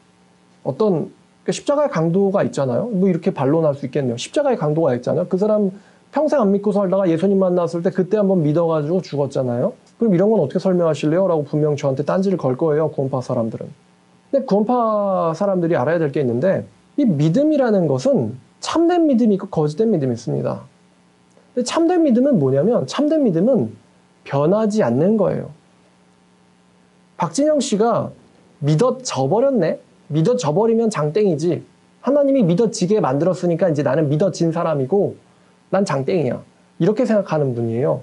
어떤 십자가의 강도가 있잖아요. 뭐 이렇게 반론할 수 있겠네요. 십자가의 강도가 있잖아요. 그 사람 평생 안 믿고 살다가 예수님 만났을 때 그때 한번 믿어가지고 죽었잖아요. 그럼 이런 건 어떻게 설명하실래요? 라고 분명 저한테 딴지를 걸 거예요. 구원파 사람들은. 근데 구원파 사람들이 알아야 될 게 있는데 이 믿음이라는 것은 참된 믿음이 있고 거짓된 믿음이 있습니다. 근데 참된 믿음은 뭐냐면 참된 믿음은 변하지 않는 거예요. 박진영 씨가 믿어져버렸네? 믿어져버리면 장땡이지. 하나님이 믿어지게 만들었으니까 이제 나는 믿어진 사람이고 난 장땡이야. 이렇게 생각하는 분이에요.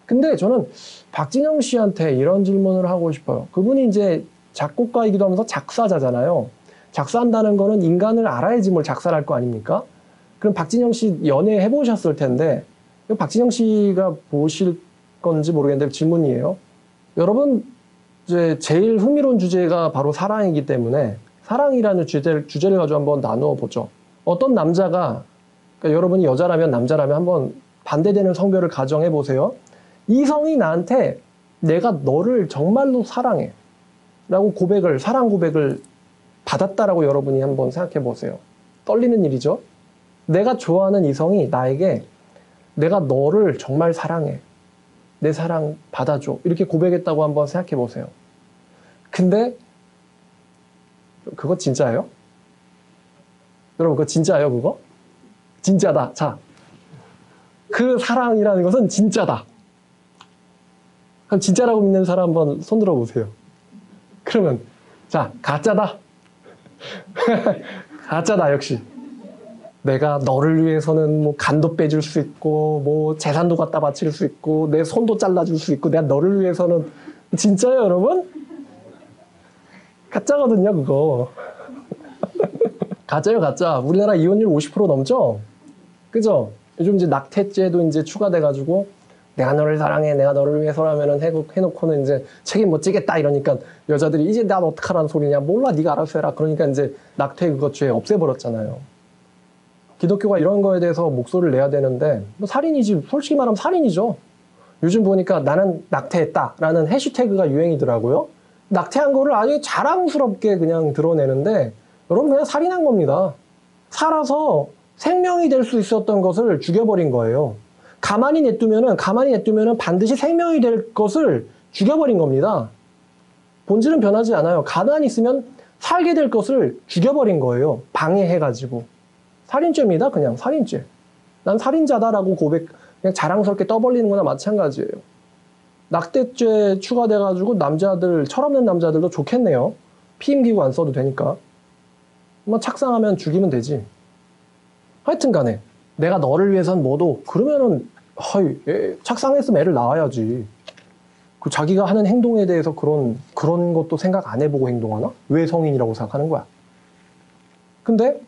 근데 저는 박진영 씨한테 이런 질문을 하고 싶어요. 그분이 이제 작곡가이기도 하면서 작사자잖아요. 작사한다는 거는 인간을 알아야지 뭘 작사를 할 거 아닙니까? 그럼 박진영 씨 연애 해보셨을 텐데 박진영 씨가 보실 건지 모르겠는데 질문이에요. 여러분 이제 제일 흥미로운 주제가 바로 사랑이기 때문에 사랑이라는 주제를 가지고 한번 나누어 보죠. 어떤 남자가, 그러니까 여러분이 여자라면 남자라면 한번 반대되는 성별을 가정해 보세요. 이성이 나한테 내가 너를 정말로 사랑해 라고 사랑 고백을 받았다라고 여러분이 한번 생각해 보세요. 떨리는 일이죠. 내가 좋아하는 이성이 나에게 내가 너를 정말 사랑해. 내 사랑 받아줘. 이렇게 고백했다고 한번 생각해 보세요. 근데 그거 진짜예요? 여러분 그거 진짜예요 그거? 진짜다. 자, 그 사랑이라는 것은 진짜다. 그럼 진짜라고 믿는 사람 한번 손 들어 보세요. 그러면 자, 가짜다. 가짜다 역시. 내가 너를 위해서는 뭐 간도 빼줄 수 있고 뭐 재산도 갖다 바칠 수 있고 내 손도 잘라줄 수 있고 내가 너를 위해서는 진짜요 여러분? 가짜거든요 그거. 가짜요 가짜. 우리나라 이혼율 50% 넘죠? 그죠? 요즘 이제 낙태죄도 이제 추가돼가지고 내가 너를 사랑해 내가 너를 위해서라면은 해놓고는 이제 책임 못 지겠다 이러니까 여자들이 이제 난 어떡하라는 소리냐 몰라 네가 알아서 해라 그러니까 이제 낙태 그거 죄 없애버렸잖아요. 기독교가 이런 거에 대해서 목소리를 내야 되는데 뭐 살인이지 솔직히 말하면 살인이죠. 요즘 보니까 나는 낙태했다라는 해시태그가 유행이더라고요. 낙태한 거를 아주 자랑스럽게 그냥 드러내는데 여러분 그냥 살인한 겁니다. 살아서 생명이 될 수 있었던 것을 죽여버린 거예요. 가만히 냅두면은 반드시 생명이 될 것을 죽여버린 겁니다. 본질은 변하지 않아요. 가만히 있으면 살게 될 것을 죽여버린 거예요. 방해해가지고. 살인죄입니다. 그냥 살인죄. 난 살인자다라고 그냥 자랑스럽게 떠벌리는 거나 마찬가지예요. 낙태죄 추가돼가지고 철없는 남자들도 좋겠네요. 피임기구 안 써도 되니까. 뭐 착상하면 죽이면 되지. 하여튼 간에 내가 너를 위해선 뭐도 그러면은 착상했으면 애를 낳아야지. 그 자기가 하는 행동에 대해서 그런 것도 생각 안 해보고 행동하나? 왜 성인이라고 생각하는 거야? 근데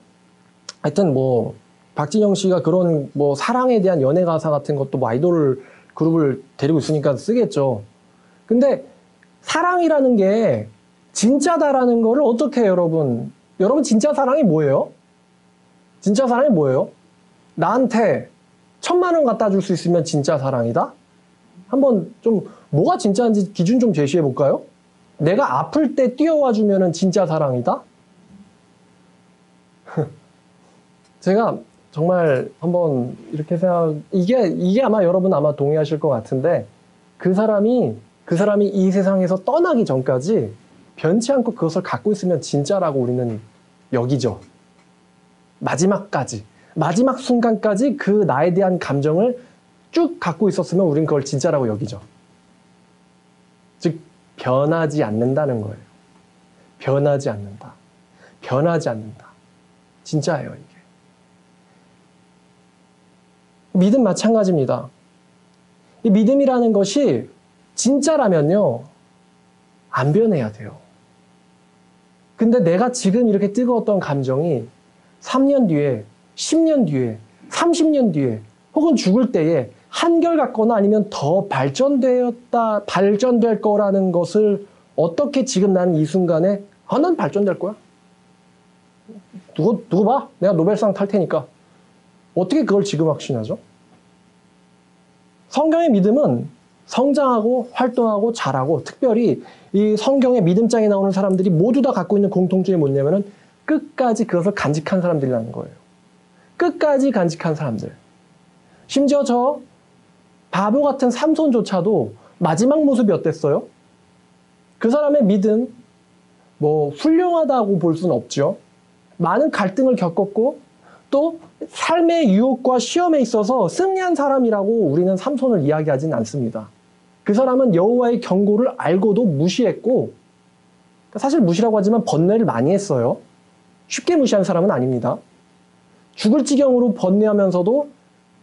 하여튼 뭐 박진영 씨가 그런 뭐 사랑에 대한 연애 가사 같은 것도 뭐 아이돌 그룹을 데리고 있으니까 쓰겠죠. 근데 사랑이라는 게 진짜다라는 거를 어떻게 해요, 여러분? 여러분 진짜 사랑이 뭐예요? 진짜 사랑이 뭐예요? 나한테 1,000만 원 갖다 줄 수 있으면 진짜 사랑이다? 한번 좀 뭐가 진짜인지 기준 좀 제시해 볼까요? 내가 아플 때 뛰어와 주면은 진짜 사랑이다? 제가 정말 한번 이렇게 이게 아마 여러분 아마 동의하실 것 같은데 그 사람이 이 세상에서 떠나기 전까지 변치 않고 그것을 갖고 있으면 진짜라고 우리는 여기죠. 마지막 순간까지 그 나에 대한 감정을 쭉 갖고 있었으면 우린 그걸 진짜라고 여기죠. 즉 변하지 않는다는 거예요. 변하지 않는다. 진짜예요 이게. 믿음 마찬가지입니다. 이 믿음이라는 것이 진짜라면요 안 변해야 돼요. 근데 내가 지금 이렇게 뜨거웠던 감정이 3년 뒤에, 10년 뒤에, 30년 뒤에 혹은 죽을 때에 한결같거나 아니면 더 발전될 거라는 것을 어떻게 지금 나는 이 순간에 난 발전될 거야. 누구 봐? 내가 노벨상 탈 테니까. 어떻게 그걸 지금 확신하죠? 성경의 믿음은 성장하고 활동하고 자라고 특별히 이 성경의 믿음장에 나오는 사람들이 모두 다 갖고 있는 공통점이 뭐냐면은 끝까지 그것을 간직한 사람들이라는 거예요. 끝까지 간직한 사람들. 심지어 저 바보 같은 삼손조차도 마지막 모습이 어땠어요? 그 사람의 믿음, 뭐 훌륭하다고 볼 수는 없죠. 많은 갈등을 겪었고 또 삶의 유혹과 시험에 있어서 승리한 사람이라고 우리는 삼손을 이야기하진 않습니다. 그 사람은 여호와의 경고를 알고도 무시했고 사실 무시라고 하지만 번뇌를 많이 했어요. 쉽게 무시한 사람은 아닙니다. 죽을 지경으로 번뇌하면서도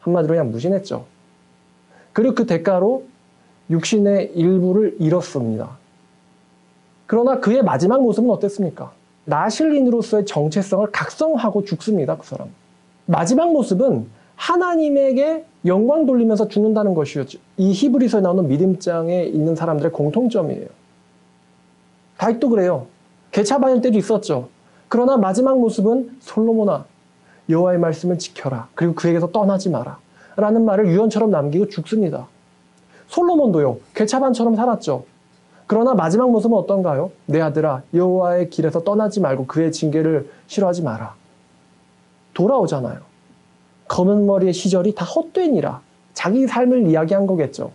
한마디로 그냥 무신했죠. 그리고 그 대가로 육신의 일부를 잃었습니다. 그러나 그의 마지막 모습은 어땠습니까? 나실린으로서의 정체성을 각성하고 죽습니다. 그 사람. 마지막 모습은 하나님에게 영광 돌리면서 죽는다는 것이었죠. 이 히브리서에 나오는 믿음장에 있는 사람들의 공통점이에요. 다윗도 그래요. 개차 받을 때도 있었죠. 그러나 마지막 모습은 솔로몬아, 여호와의 말씀을 지켜라. 그리고 그에게서 떠나지 마라. 라는 말을 유언처럼 남기고 죽습니다. 솔로몬도요, 개차반처럼 살았죠. 그러나 마지막 모습은 어떤가요? 내 아들아, 여호와의 길에서 떠나지 말고 그의 징계를 싫어하지 마라. 돌아오잖아요. 검은 머리의 시절이 다 헛되니라. 자기 삶을 이야기한 거겠죠.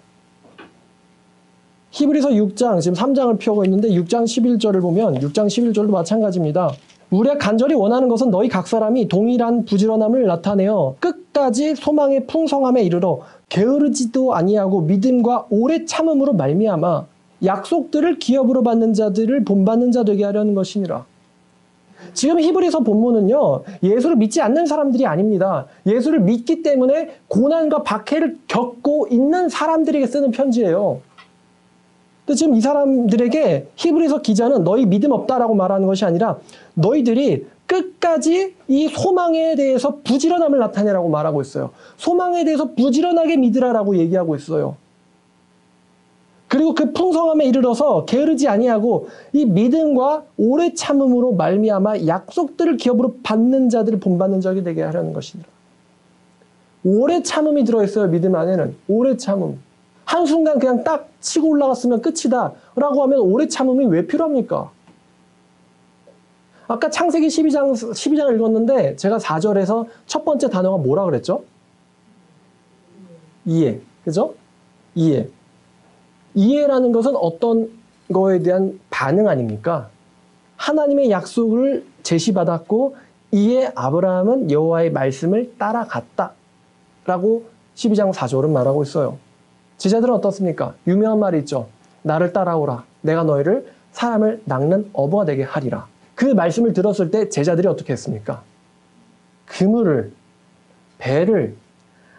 히브리서 6장, 지금 3장을 펴고 있는데 6장 11절을 보면 6장 11절도 마찬가지입니다. 우리가 간절히 원하는 것은 너희 각 사람이 동일한 부지런함을 나타내어 끝까지 소망의 풍성함에 이르러 게으르지도 아니하고 믿음과 오래 참음으로 말미암아 약속들을 기업으로 받는 자들을 본받는 자 되게 하려는 것이니라. 지금 히브리서 본문은요, 예수를 믿지 않는 사람들이 아닙니다. 예수를 믿기 때문에 고난과 박해를 겪고 있는 사람들에게 쓰는 편지예요. 근데 지금 이 사람들에게 히브리서 기자는 너희 믿음 없다라고 말하는 것이 아니라 너희들이 끝까지 이 소망에 대해서 부지런함을 나타내라고 말하고 있어요. 소망에 대해서 부지런하게 믿으라라고 얘기하고 있어요. 그리고 그 풍성함에 이르러서 게으르지 아니하고 이 믿음과 오래 참음으로 말미암아 약속들을 기업으로 받는 자들을 본받는 자가 되게 하려는 것이니라. 오래 참음이 들어있어요. 믿음 안에는. 오래 참음. 한순간 그냥 딱 치고 올라갔으면 끝이다 라고 하면 오래 참음이 왜 필요합니까? 아까 창세기 12장 읽었는데 제가 4절에서 첫 번째 단어가 뭐라 그랬죠? 이해. 그죠? 이해. 이해라는 것은 어떤 거에 대한 반응 아닙니까? 하나님의 약속을 제시받았고 이에 아브라함은 여호와의 말씀을 따라갔다 라고 12장 4절은 말하고 있어요. 제자들은 어떻습니까? 유명한 말이 있죠. 나를 따라오라. 내가 너희를 사람을 낚는 어부가 되게 하리라. 그 말씀을 들었을 때 제자들이 어떻게 했습니까? 그물을, 배를,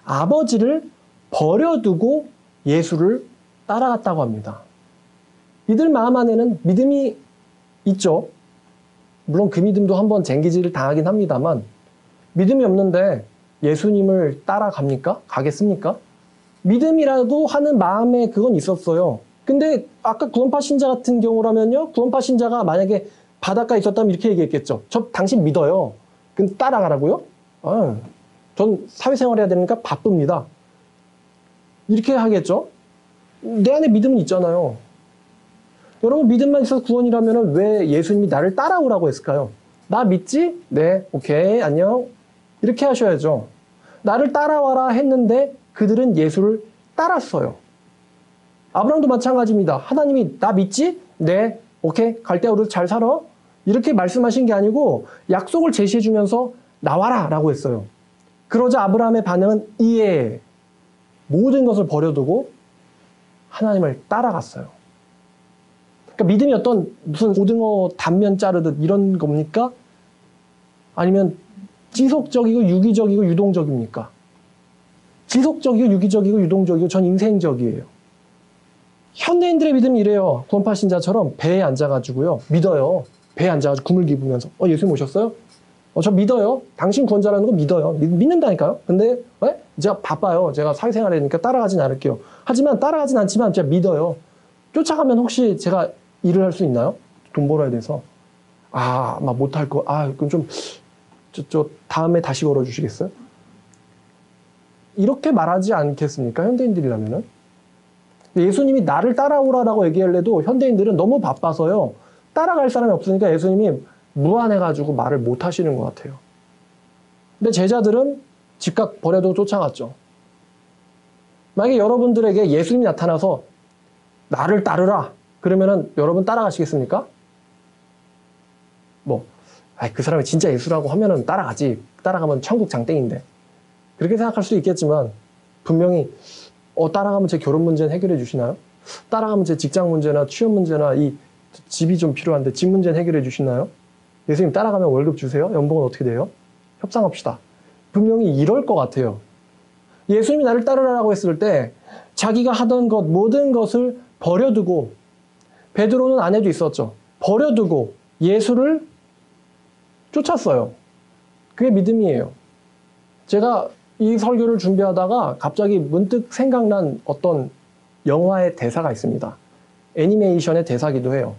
아버지를 버려두고 예수를 따라갔다고 합니다. 이들 마음 안에는 믿음이 있죠. 물론 그 믿음도 한번 쟁기질을 당하긴 합니다만 믿음이 없는데 예수님을 따라갑니까? 가겠습니까? 믿음이라도 하는 마음에 그건 있었어요. 근데 아까 구원파 신자 같은 경우라면요. 구원파 신자가 만약에 바닷가에 있었다면 이렇게 얘기했겠죠. 저 당신 믿어요. 근데 따라가라고요? 전 사회생활 해야 되니까 바쁩니다. 이렇게 하겠죠. 내 안에 믿음은 있잖아요. 여러분 믿음만 있어서 구원이라면 왜 예수님이 나를 따라오라고 했을까요? 나 믿지? 네, 오케이, 안녕. 이렇게 하셔야죠. 나를 따라와라 했는데 그들은 예수를 따랐어요. 아브라함도 마찬가지입니다. 하나님이 나 믿지? 네, 오케이, 갈대아우르 잘 살아. 이렇게 말씀하신 게 아니고 약속을 제시해 주면서 나와라 라고 했어요. 그러자 아브라함의 반응은 이해. 모든 것을 버려두고 하나님을 따라갔어요. 그러니까 믿음이 어떤 무슨 고등어 단면 자르듯 이런 겁니까? 아니면 지속적이고 유기적이고 유동적입니까? 지속적이고 유기적이고 유동적이고 전 인생적이에요. 현대인들의 믿음이 이래요. 구원파 신자처럼 배에 앉아가지고요. 믿어요. 배에 앉아가지고 구물 기부면서 예수님 오셨어요? 저 믿어요. 당신 구원자라는 거 믿어요. 믿는다니까요. 근데 왜? 제가 바빠요. 제가 사회생활 하니까 따라가진 않을게요. 하지만 따라가진 않지만 제가 믿어요. 쫓아가면 혹시 제가 일을 할 수 있나요? 돈 벌어야 돼서. 막 못할 거. 그럼 좀 저 다음에 다시 걸어주시겠어요? 이렇게 말하지 않겠습니까? 현대인들이라면은. 예수님이 나를 따라오라라고 얘기할래도 현대인들은 너무 바빠서요. 따라갈 사람이 없으니까 예수님이 무안해가지고 말을 못 하시는 것 같아요. 근데 제자들은 즉각 버려두고 쫓아갔죠. 만약에 여러분들에게 예수님이 나타나서 나를 따르라 그러면은 여러분 따라가시겠습니까? 그 사람이 진짜 예수라고 하면은 따라가지. 따라가면 천국 장땡인데. 그렇게 생각할 수도 있겠지만 분명히 따라가면 제 결혼 문제는 해결해 주시나요? 따라가면 제 직장 문제나 취업 문제나 이 집이 좀 필요한데 집 문제는 해결해 주시나요? 예수님 따라가면 월급 주세요? 연봉은 어떻게 돼요? 협상합시다. 분명히 이럴 것 같아요. 예수님이 나를 따르라고 했을 때 자기가 하던 것 모든 것을 버려두고 베드로는 아내도 있었죠. 버려두고 예수를 쫓았어요. 그게 믿음이에요. 제가 이 설교를 준비하다가 갑자기 문득 생각난 어떤 영화의 대사가 있습니다. 애니메이션의 대사기도 해요.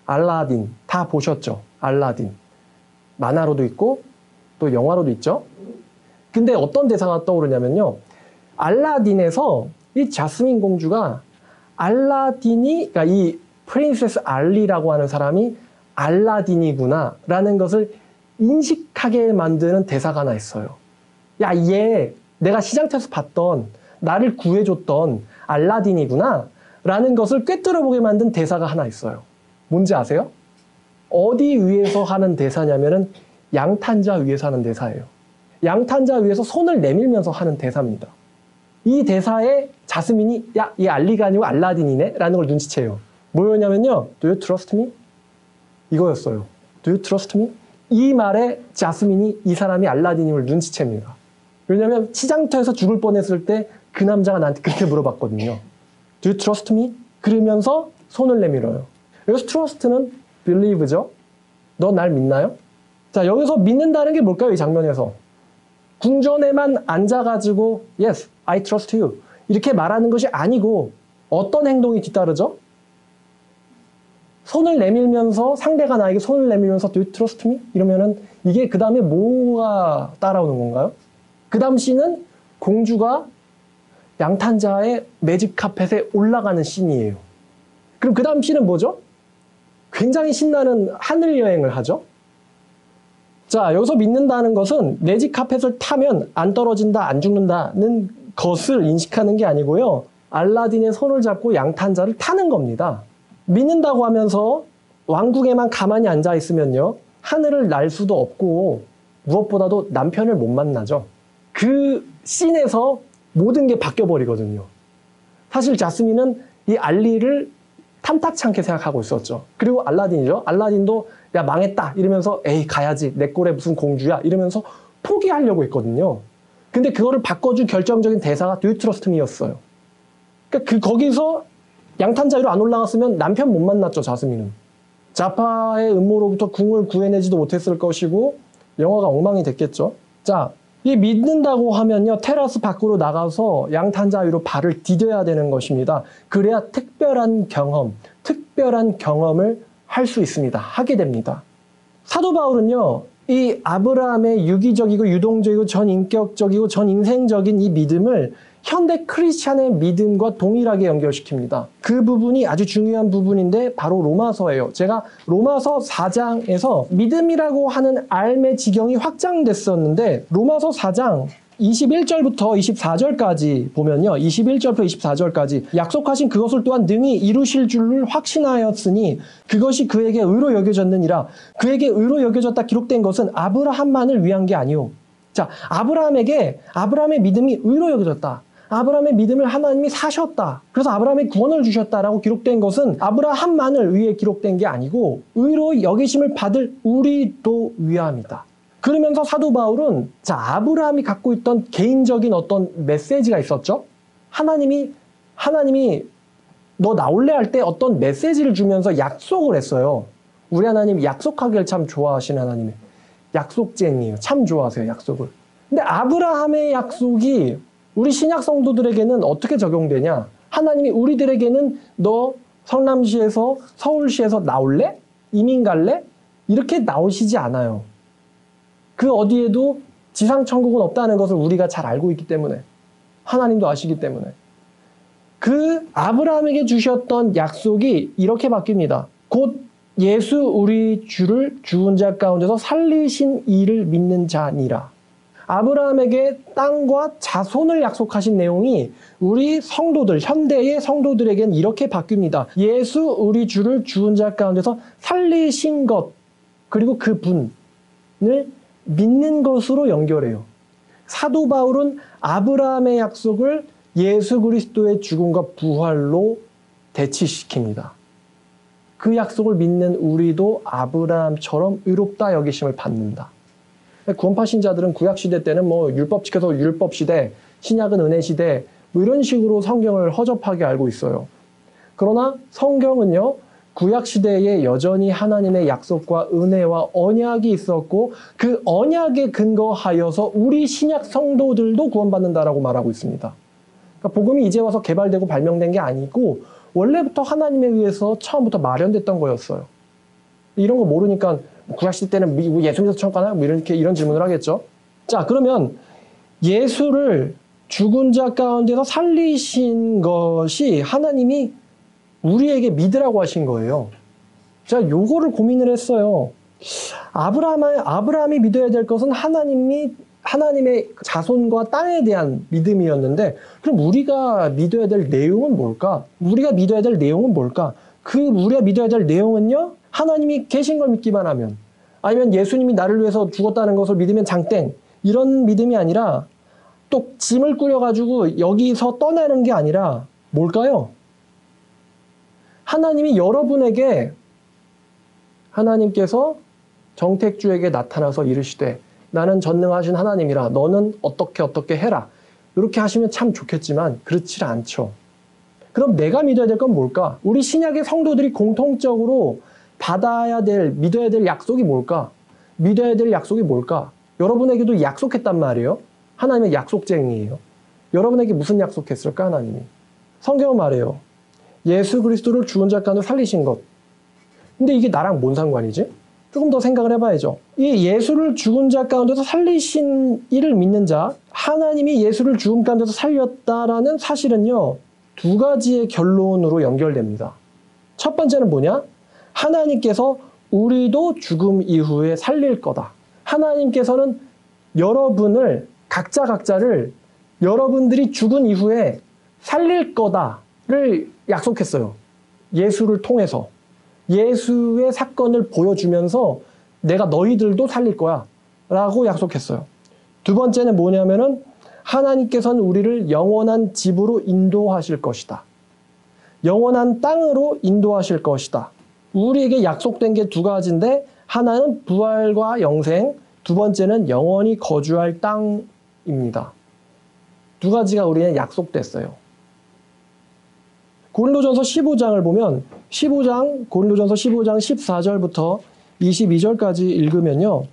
알라딘 다 보셨죠? 알라딘. 만화로도 있고 또 영화로도 있죠. 근데 어떤 대사가 떠오르냐면요. 알라딘에서 이 자스민 공주가 알라딘이, 그러니까 이 프린세스 알리라고 하는 사람이 알라딘이구나 라는 것을 인식하게 만드는 대사가 하나 있어요. 야, 얘 내가 시장터에서 봤던, 나를 구해줬던 알라딘이구나 라는 것을 꿰뚫어보게 만든 대사가 하나 있어요. 뭔지 아세요? 어디 위에서 하는 대사냐면은 양탄자 위에서 하는 대사예요. 양탄자 위에서 손을 내밀면서 하는 대사입니다. 이 대사에 자스민이 야, 얘 알리가 아니고 알라딘이네? 라는 걸 눈치채요. 뭐였냐면요. Do you trust me? 이거였어요. Do you trust me? 이 말에 자스민이 이 사람이 알라딘임을 눈치챕니다. 왜냐면 치장터에서 죽을 뻔했을 때 그 남자가 나한테 그렇게 물어봤거든요. Do you trust me? 그러면서 손을 내밀어요. 여기서 trust는 believe죠. 너 날 믿나요? 자, 여기서 믿는다는 게 뭘까요? 이 장면에서. 궁전에만 앉아가지고 Yes, I trust you. 이렇게 말하는 것이 아니고 어떤 행동이 뒤따르죠? 손을 내밀면서 상대가 나에게 손을 내밀면서 Do you trust me? 이러면은 이게 그 다음에 뭐가 따라오는 건가요? 그 다음 씬은 공주가 양탄자의 매직 카펫에 올라가는 씬이에요. 그럼 그 다음 씬은 뭐죠? 굉장히 신나는 하늘 여행을 하죠. 자, 여기서 믿는다는 것은 매직 카펫을 타면 안 떨어진다, 안 죽는다는 것을 인식하는 게 아니고요. 알라딘의 손을 잡고 양탄자를 타는 겁니다. 믿는다고 하면서 왕궁에만 가만히 앉아 있으면요. 하늘을 날 수도 없고 무엇보다도 남편을 못 만나죠. 그 씬에서 모든 게 바뀌어버리거든요. 사실 자스민은 이 알리를 탐탁치 않게 생각하고 있었죠. 그리고 알라딘이죠. 알라딘도 야 망했다 이러면서 에이 가야지 내 꼴에 무슨 공주야 이러면서 포기하려고 했거든요. 근데 그거를 바꿔준 결정적인 대사가 Do you trust me였어요. 그러니까 거기서 양탄자위로 안 올라갔으면 남편 못 만났죠. 자스민은. 자파의 음모로부터 궁을 구해내지도 못했을 것이고 영화가 엉망이 됐겠죠. 자, 이 믿는다고 하면요. 테라스 밖으로 나가서 양탄자 위로 발을 디뎌야 되는 것입니다. 그래야 특별한 경험을 할 수 있습니다. 하게 됩니다. 사도 바울은요. 이 아브라함의 유기적이고 유동적이고 전인격적이고 전인생적인 이 믿음을 현대 크리스찬의 믿음과 동일하게 연결시킵니다. 그 부분이 아주 중요한 부분인데 바로 로마서예요. 제가 로마서 4장에서 믿음이라고 하는 삶의 지경이 확장됐었는데 로마서 4장 21절부터 24절까지 보면요. 21절부터 24절까지 약속하신 그것을 또한 능히 이루실 줄을 확신하였으니 그것이 그에게 의로 여겨졌느니라. 그에게 의로 여겨졌다 기록된 것은 아브라함만을 위한 게 아니오. 자, 아브라함의 믿음이 의로 여겨졌다. 아브라함의 믿음을 하나님이 사셨다. 그래서 아브라함의 구원을 주셨다라고 기록된 것은 아브라함만을 위해 기록된 게 아니고 의로 여기심을 받을 우리도 위함이다. 그러면서 사도 바울은 자, 아브라함이 갖고 있던 개인적인 어떤 메시지가 있었죠. 하나님이 너 나올래 할 때 어떤 메시지를 주면서 약속을 했어요. 우리 하나님 약속하기를 참 좋아하시는 하나님이에요. 약속쟁이에요. 참 좋아하세요. 약속을. 근데 아브라함의 약속이 우리 신약 성도들에게는 어떻게 적용되냐? 하나님이 우리들에게는 너 성남시에서 서울시에서 나올래? 이민 갈래? 이렇게 나오시지 않아요. 그 어디에도 지상천국은 없다는 것을 우리가 잘 알고 있기 때문에 하나님도 아시기 때문에 그 아브라함에게 주셨던 약속이 이렇게 바뀝니다. 곧 예수 우리 주를 죽은 자 가운데서 살리신 이를 믿는 자니라. 아브라함에게 땅과 자손을 약속하신 내용이 우리 성도들, 현대의 성도들에게는 이렇게 바뀝니다. 예수 우리 주를 죽은 자 가운데서 살리신 것, 그리고 그 분을 믿는 것으로 연결해요. 사도 바울은 아브라함의 약속을 예수 그리스도의 죽음과 부활로 대치시킵니다. 그 약속을 믿는 우리도 아브라함처럼 의롭다 여기심을 받는다. 구원파 신자들은 구약시대 때는 뭐 율법 지켜서 율법시대, 신약은 은혜시대 뭐 이런 식으로 성경을 허접하게 알고 있어요. 그러나 성경은요. 구약시대에 여전히 하나님의 약속과 은혜와 언약이 있었고 그 언약에 근거하여서 우리 신약 성도들도 구원받는다라고 말하고 있습니다. 그러니까 복음이 이제 와서 개발되고 발명된 게 아니고 원래부터 하나님에 의해서 처음부터 마련됐던 거였어요. 이런 거 모르니까 구약시대 때는 예수 믿어서 천국 가나? 뭐 이런 질문을 하겠죠. 자, 그러면 예수를 죽은 자 가운데서 살리신 것이 하나님이 우리에게 믿으라고 하신 거예요. 제가 요거를 고민을 했어요. 아브라함이 믿어야 될 것은 하나님의 자손과 땅에 대한 믿음이었는데, 그럼 우리가 믿어야 될 내용은 뭘까? 우리가 믿어야 될 내용은요, 하나님이 계신 걸 믿기만 하면, 아니면 예수님이 나를 위해서 죽었다는 것을 믿으면 장땡, 이런 믿음이 아니라 또 짐을 꾸려가지고 여기서 떠나는 게 아니라 뭘까요? 하나님께서 정택주에게 나타나서 이르시되 나는 전능하신 하나님이라 너는 어떻게 해라. 이렇게 하시면 참 좋겠지만 그렇지 않죠. 그럼 내가 믿어야 될 건 뭘까? 우리 신약의 성도들이 공통적으로 믿어야 될 약속이 뭘까? 여러분에게도 약속했단 말이에요. 하나님의 약속쟁이에요. 여러분에게 무슨 약속했을까, 하나님이? 성경은 말해요. 예수 그리스도를 죽은 자 가운데 살리신 것. 근데 이게 나랑 뭔 상관이지? 조금 더 생각을 해봐야죠. 이 예수를 죽은 자 가운데서 살리신 이를 믿는 자, 하나님이 예수를 죽은 가운데서 살렸다라는 사실은요, 두 가지의 결론으로 연결됩니다. 첫 번째는 뭐냐? 하나님께서 우리도 죽음 이후에 살릴 거다. 하나님께서는 각자를 여러분들이 죽은 이후에 살릴 거다를 약속했어요. 예수를 통해서. 예수의 사건을 보여주면서 내가 너희들도 살릴 거야 라고 약속했어요. 두 번째는 뭐냐면은 하나님께서는 우리를 영원한 집으로 인도하실 것이다. 영원한 땅으로 인도하실 것이다. 우리에게 약속된 게 두 가지인데, 하나는 부활과 영생, 두 번째는 영원히 거주할 땅입니다. 두 가지가 우리는 약속됐어요. 고린도전서 15장을 보면 고린도전서 15장 14절부터 22절까지 읽으면요.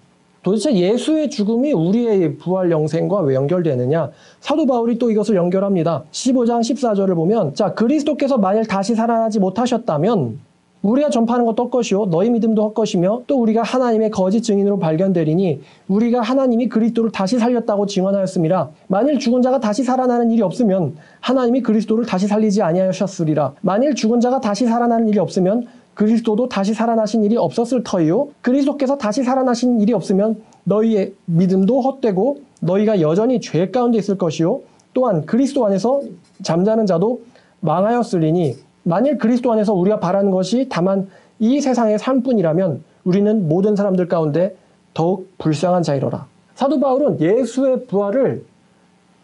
도대체 예수의 죽음이 우리의 부활 영생과 왜 연결되느냐? 사도 바울이 또 이것을 연결합니다. 15장 14절을 보면, 자, 그리스도께서 만일 다시 살아나지 못하셨다면 우리가 전파하는 것도 헛것이요 너희 믿음도 헛것이며 또 우리가 하나님의 거짓 증인으로 발견되리니 우리가 하나님이 그리스도를 다시 살렸다고 증언하였음이라. 만일 죽은 자가 다시 살아나는 일이 없으면 하나님이 그리스도를 다시 살리지 아니하셨으리라. 만일 죽은 자가 다시 살아나는 일이 없으면 그리스도도 다시 살아나신 일이 없었을 터이요 그리스도께서 다시 살아나신 일이 없으면 너희의 믿음도 헛되고 너희가 여전히 죄 가운데 있을 것이요 또한 그리스도 안에서 잠자는 자도 망하였으리니 만일 그리스도 안에서 우리가 바라는 것이 다만 이 세상의 삶뿐이라면 우리는 모든 사람들 가운데 더욱 불쌍한 자이로라. 사도 바울은 예수의 부활을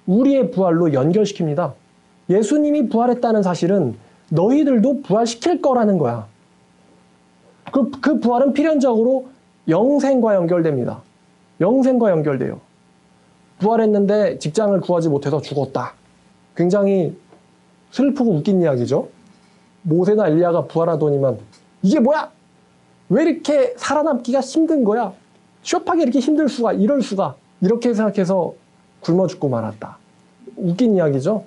우리의 부활로 연결시킵니다. 예수님이 부활했다는 사실은 너희들도 부활시킬 거라는 거야. 그 부활은 필연적으로 영생과 연결됩니다. 영생과 연결돼요. 부활했는데 직장을 구하지 못해서 죽었다. 굉장히 슬프고 웃긴 이야기죠. 모세나 엘리야가 부활하더니만 이게 뭐야? 왜 이렇게 살아남기가 힘든 거야? 취업하기 이렇게 힘들 수가, 이럴 수가. 이렇게 생각해서 굶어 죽고 말았다. 웃긴 이야기죠.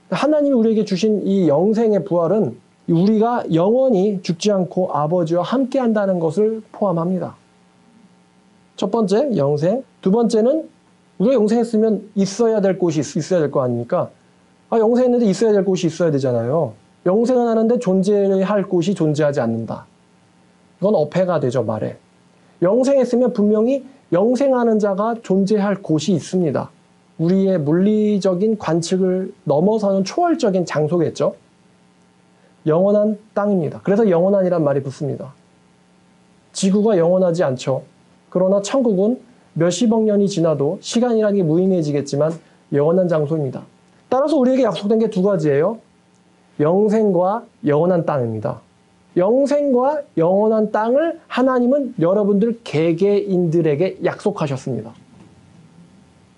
하나님이 우리에게 주신 이 영생의 부활은 우리가 영원히 죽지 않고 아버지와 함께 한다는 것을 포함합니다. 첫 번째, 영생. 두 번째는 우리가 영생했으면 있어야 될 곳이 있어야 될 거 아닙니까? 영생했는데 있어야 될 곳이 있어야 되잖아요. 영생은 하는데 존재할 곳이 존재하지 않는다. 이건 어폐가 되죠, 말에. 영생했으면 분명히 영생하는 자가 존재할 곳이 있습니다. 우리의 물리적인 관측을 넘어서는 초월적인 장소겠죠. 영원한 땅입니다. 그래서 영원한이란 말이 붙습니다. 지구가 영원하지 않죠. 그러나 천국은 몇십억 년이 지나도 시간이라는 게 무의미해지겠지만 영원한 장소입니다. 따라서 우리에게 약속된 게 두 가지예요. 영생과 영원한 땅입니다. 영생과 영원한 땅을 하나님은 여러분들 개개인들에게 약속하셨습니다.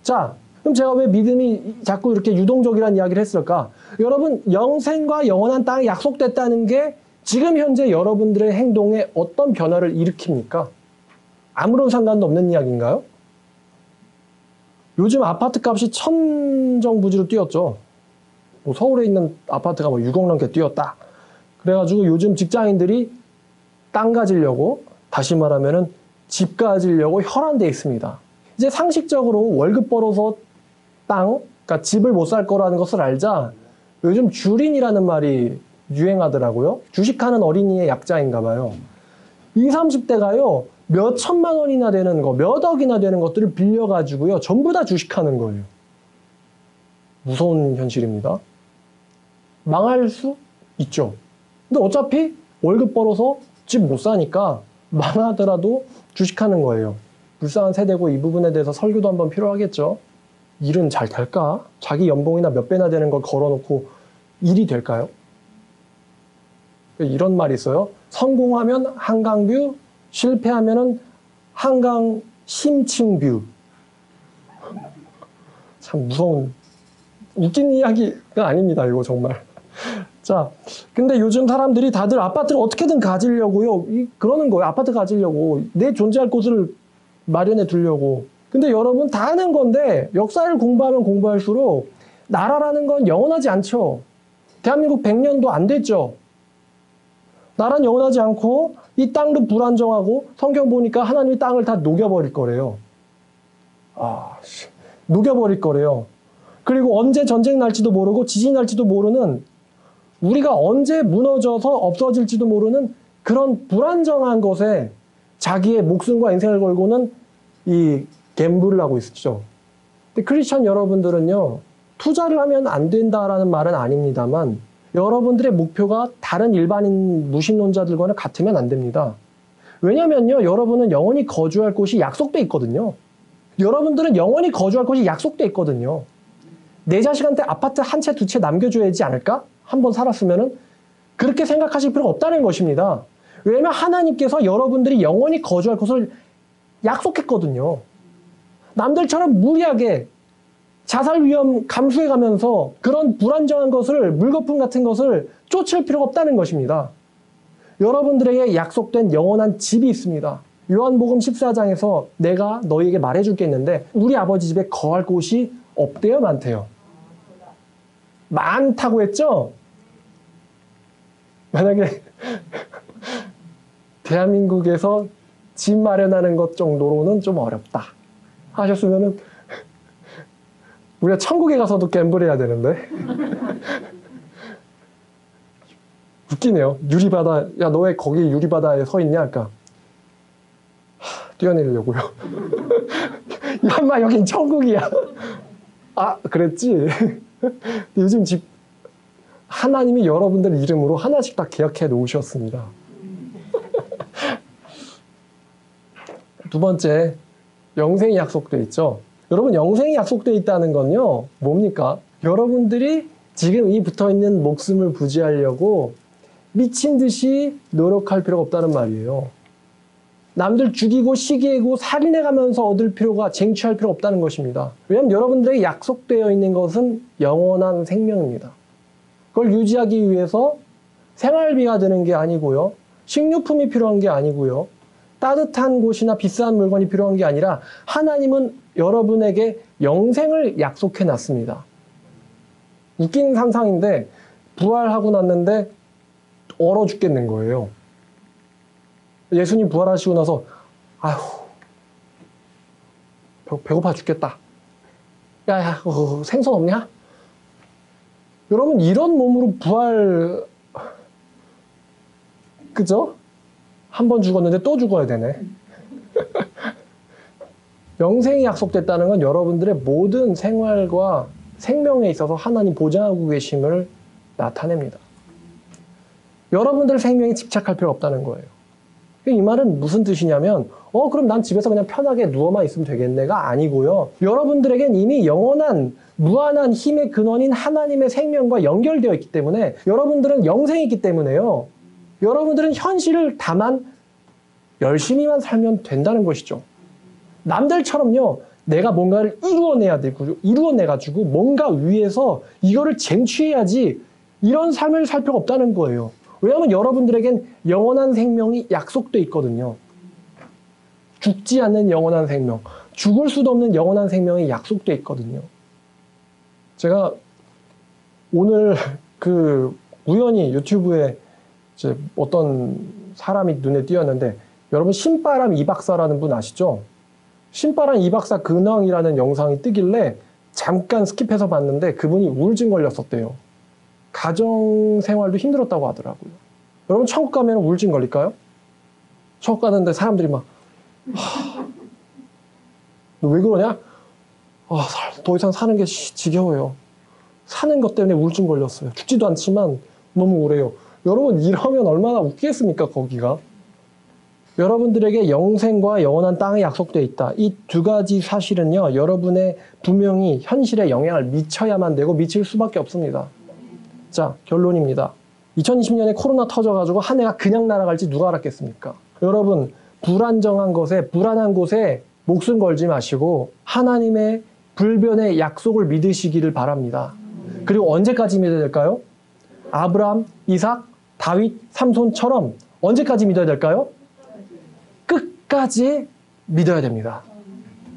자, 그럼 제가 왜 믿음이 자꾸 이렇게 유동적이라는 이야기를 했을까? 여러분, 영생과 영원한 땅이 약속됐다는 게 지금 현재 여러분들의 행동에 어떤 변화를 일으킵니까? 아무런 상관도 없는 이야기인가요? 요즘 아파트 값이 천정부지로 뛰었죠. 서울에 있는 아파트가 6억 넘게 뛰었다. 그래가지고 요즘 직장인들이 땅 가지려고, 다시 말하면은 집 가지려고 혈안돼 있습니다. 이제 상식적으로 월급 벌어서 그러니까 집을 못 살 거라는 것을 알자 요즘 주린이라는 말이 유행하더라고요. 주식하는 어린이의 약자인가 봐요. 20, 30대가요. 몇 천만 원이나 되는 거, 몇 억이나 되는 것들을 빌려가지고요. 전부 다 주식하는 거예요. 무서운 현실입니다. 망할 수 있죠. 근데 어차피 월급 벌어서 집 못 사니까 망하더라도 주식하는 거예요. 불쌍한 세대고 이 부분에 대해서 설교도 한번 필요하겠죠. 일은 잘 될까? 자기 연봉이나 몇 배나 되는 걸 걸어놓고 일이 될까요? 이런 말이 있어요. 성공하면 한강뷰, 실패하면은 한강 심층뷰. 참 무서운, 웃긴 이야기가 아닙니다, 이거 정말. 자, 근데 요즘 사람들이 다들 아파트를 어떻게든 가지려고요. 그러는 거예요. 아파트 가지려고. 내 존재할 곳을 마련해 두려고. 근데 여러분 다 아는 건데 역사를 공부하면 공부할수록 나라라는 건 영원하지 않죠. 대한민국 100년도 안 됐죠. 나라는 영원하지 않고 이 땅도 불안정하고 성경 보니까 하나님이 땅을 다 녹여버릴 거래요. 녹여버릴 거래요. 그리고 언제 전쟁 날지도 모르고 지진이 날지도 모르는 우리가 언제 무너져서 없어질지도 모르는 그런 불안정한 것에 자기의 목숨과 인생을 걸고는 이 갬블을 하고 있죠. 근데 크리스천 여러분들은요, 투자를 하면 안 된다라는 말은 아닙니다만 여러분들의 목표가 다른 일반인 무신론자들과는 같으면 안 됩니다. 왜냐면요, 여러분은 영원히 거주할 곳이 약속돼 있거든요. 여러분들은 영원히 거주할 곳이 약속돼 있거든요. 내 자식한테 아파트 한 채, 두 채 남겨줘야지 않을까? 한번 살았으면은 그렇게 생각하실 필요가 없다는 것입니다. 왜냐면 하나님께서 여러분들이 영원히 거주할 곳을 약속했거든요. 남들처럼 무리하게 자살 위험 감수해 가면서 그런 불안정한 것을, 물거품 같은 것을 쫓을 필요가 없다는 것입니다. 여러분들에게 약속된 영원한 집이 있습니다. 요한복음 14장에서 내가 너희에게 말해줄 게 있는데 우리 아버지 집에 거할 곳이 없대요, 많대요? 많다고 했죠? 만약에 대한민국에서 집 마련하는 것 정도로는 좀 어렵다 하셨으면은 우리가 천국에 가서도 갬블해야 되는데. 웃기네요. 유리바다, 야, 너 왜 거기 유리바다에 서 있냐? 할까? 뛰어내리려고요. 야, 인마, 여긴 천국이야. 아, 그랬지? 요즘 집, 하나님이 여러분들 이름으로 하나씩 다 계약해 놓으셨습니다. 두 번째, 영생이 약속돼 있죠. 여러분, 영생이 약속돼 있다는 건요, 뭡니까? 여러분들이 지금 이 붙어있는 목숨을 부지하려고 미친 듯이 노력할 필요가 없다는 말이에요. 남들 죽이고 시기하고 살인해가면서 얻을 필요가, 쟁취할 필요가 없다는 것입니다. 왜냐하면 여러분들에게 약속되어 있는 것은 영원한 생명입니다. 그걸 유지하기 위해서 생활비가 드는 게 아니고요. 식료품이 필요한 게 아니고요. 따뜻한 곳이나 비싼 물건이 필요한 게 아니라 하나님은 여러분에게 영생을 약속해 놨습니다. 웃긴 상상인데 부활하고 났는데 얼어 죽겠는 거예요. 예수님 부활하시고 나서 아휴 배고파 죽겠다. 야야 생선 없냐? 여러분 이런 몸으로 부활 그죠? 한 번 죽었는데 또 죽어야 되네. 영생이 약속됐다는 건 여러분들의 모든 생활과 생명에 있어서 하나님 보장하고 계심을 나타냅니다. 여러분들 생명에 집착할 필요 없다는 거예요. 이 말은 무슨 뜻이냐면 그럼 난 집에서 그냥 편하게 누워만 있으면 되겠네가 아니고요. 여러분들에겐 이미 영원한 무한한 힘의 근원인 하나님의 생명과 연결되어 있기 때문에 여러분들은 영생이 있기 때문에요. 여러분들은 현실을 다만 열심히만 살면 된다는 것이죠. 남들처럼요. 내가 뭔가를 이루어내야 되고 이루어내가지고 뭔가 위에서 이거를 쟁취해야지 이런 삶을 살 필요가 없다는 거예요. 왜냐하면 여러분들에겐 영원한 생명이 약속돼 있거든요. 죽지 않는 영원한 생명, 죽을 수도 없는 영원한 생명이 약속돼 있거든요. 제가 오늘 우연히 유튜브에 이제 어떤 사람이 눈에 띄었는데 여러분 신바람 이박사라는 분 아시죠? 신바람 이박사 근황이라는 영상이 뜨길래 잠깐 스킵해서 봤는데 그분이 우울증 걸렸었대요. 가정생활도 힘들었다고 하더라고요. 여러분 천국 가면 우울증 걸릴까요? 천국 가는데 사람들이 막 너 왜 그러냐? 더 이상 사는 게 지겨워요. 사는 것 때문에 우울증 걸렸어요. 죽지도 않지만 너무 우울해요. 여러분 이러면 얼마나 웃기겠습니까 거기가? 여러분들에게 영생과 영원한 땅이 약속되어 있다. 이 두 가지 사실은요. 여러분의 분명히 현실에 영향을 미쳐야만 되고 미칠 수밖에 없습니다. 자, 결론입니다. 2020년에 코로나 터져가지고 한 해가 그냥 날아갈지 누가 알았겠습니까? 여러분 불안정한 것에 불안한 곳에 목숨 걸지 마시고 하나님의 불변의 약속을 믿으시기를 바랍니다. 그리고 언제까지 믿어야 될까요? 아브라함, 이삭, 다윗, 삼손처럼 언제까지 믿어야 될까요? 끝까지 믿어야 됩니다.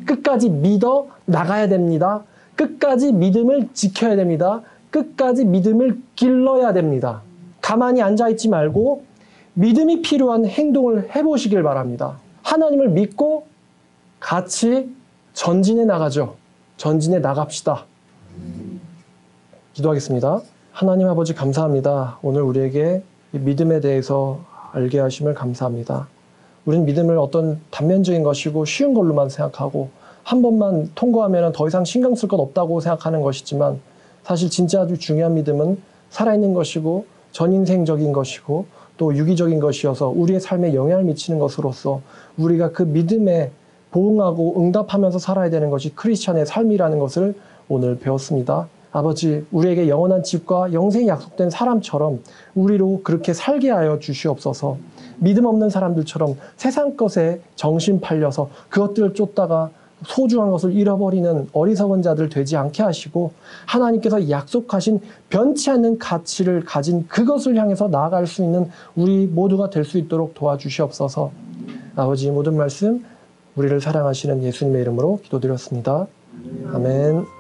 끝까지 믿어 나가야 됩니다. 끝까지 믿음을 지켜야 됩니다. 끝까지 믿음을 길러야 됩니다. 가만히 앉아있지 말고 믿음이 필요한 행동을 해보시길 바랍니다. 하나님을 믿고 같이 전진해 나가죠. 전진해 나갑시다. 기도하겠습니다. 하나님 아버지 감사합니다. 오늘 우리에게 믿음에 대해서 알게 하심을 감사합니다. 우리는 믿음을 어떤 단면적인 것이고 쉬운 걸로만 생각하고 한 번만 통과하면 더 이상 신경 쓸 것 없다고 생각하는 것이지만 사실 진짜 아주 중요한 믿음은 살아있는 것이고 전인생적인 것이고 또 유기적인 것이어서 우리의 삶에 영향을 미치는 것으로서 우리가 그 믿음에 보응하고 응답하면서 살아야 되는 것이 크리스찬의 삶이라는 것을 오늘 배웠습니다. 아버지, 우리에게 영원한 집과 영생이 약속된 사람처럼 우리로 그렇게 살게 하여 주시옵소서. 믿음 없는 사람들처럼 세상 것에 정신 팔려서 그것들을 쫓다가 소중한 것을 잃어버리는 어리석은 자들 되지 않게 하시고 하나님께서 약속하신 변치 않는 가치를 가진 그것을 향해서 나아갈 수 있는 우리 모두가 될 수 있도록 도와주시옵소서. 아버지 모든 말씀 우리를 사랑하시는 예수님의 이름으로 기도드렸습니다. 아멘.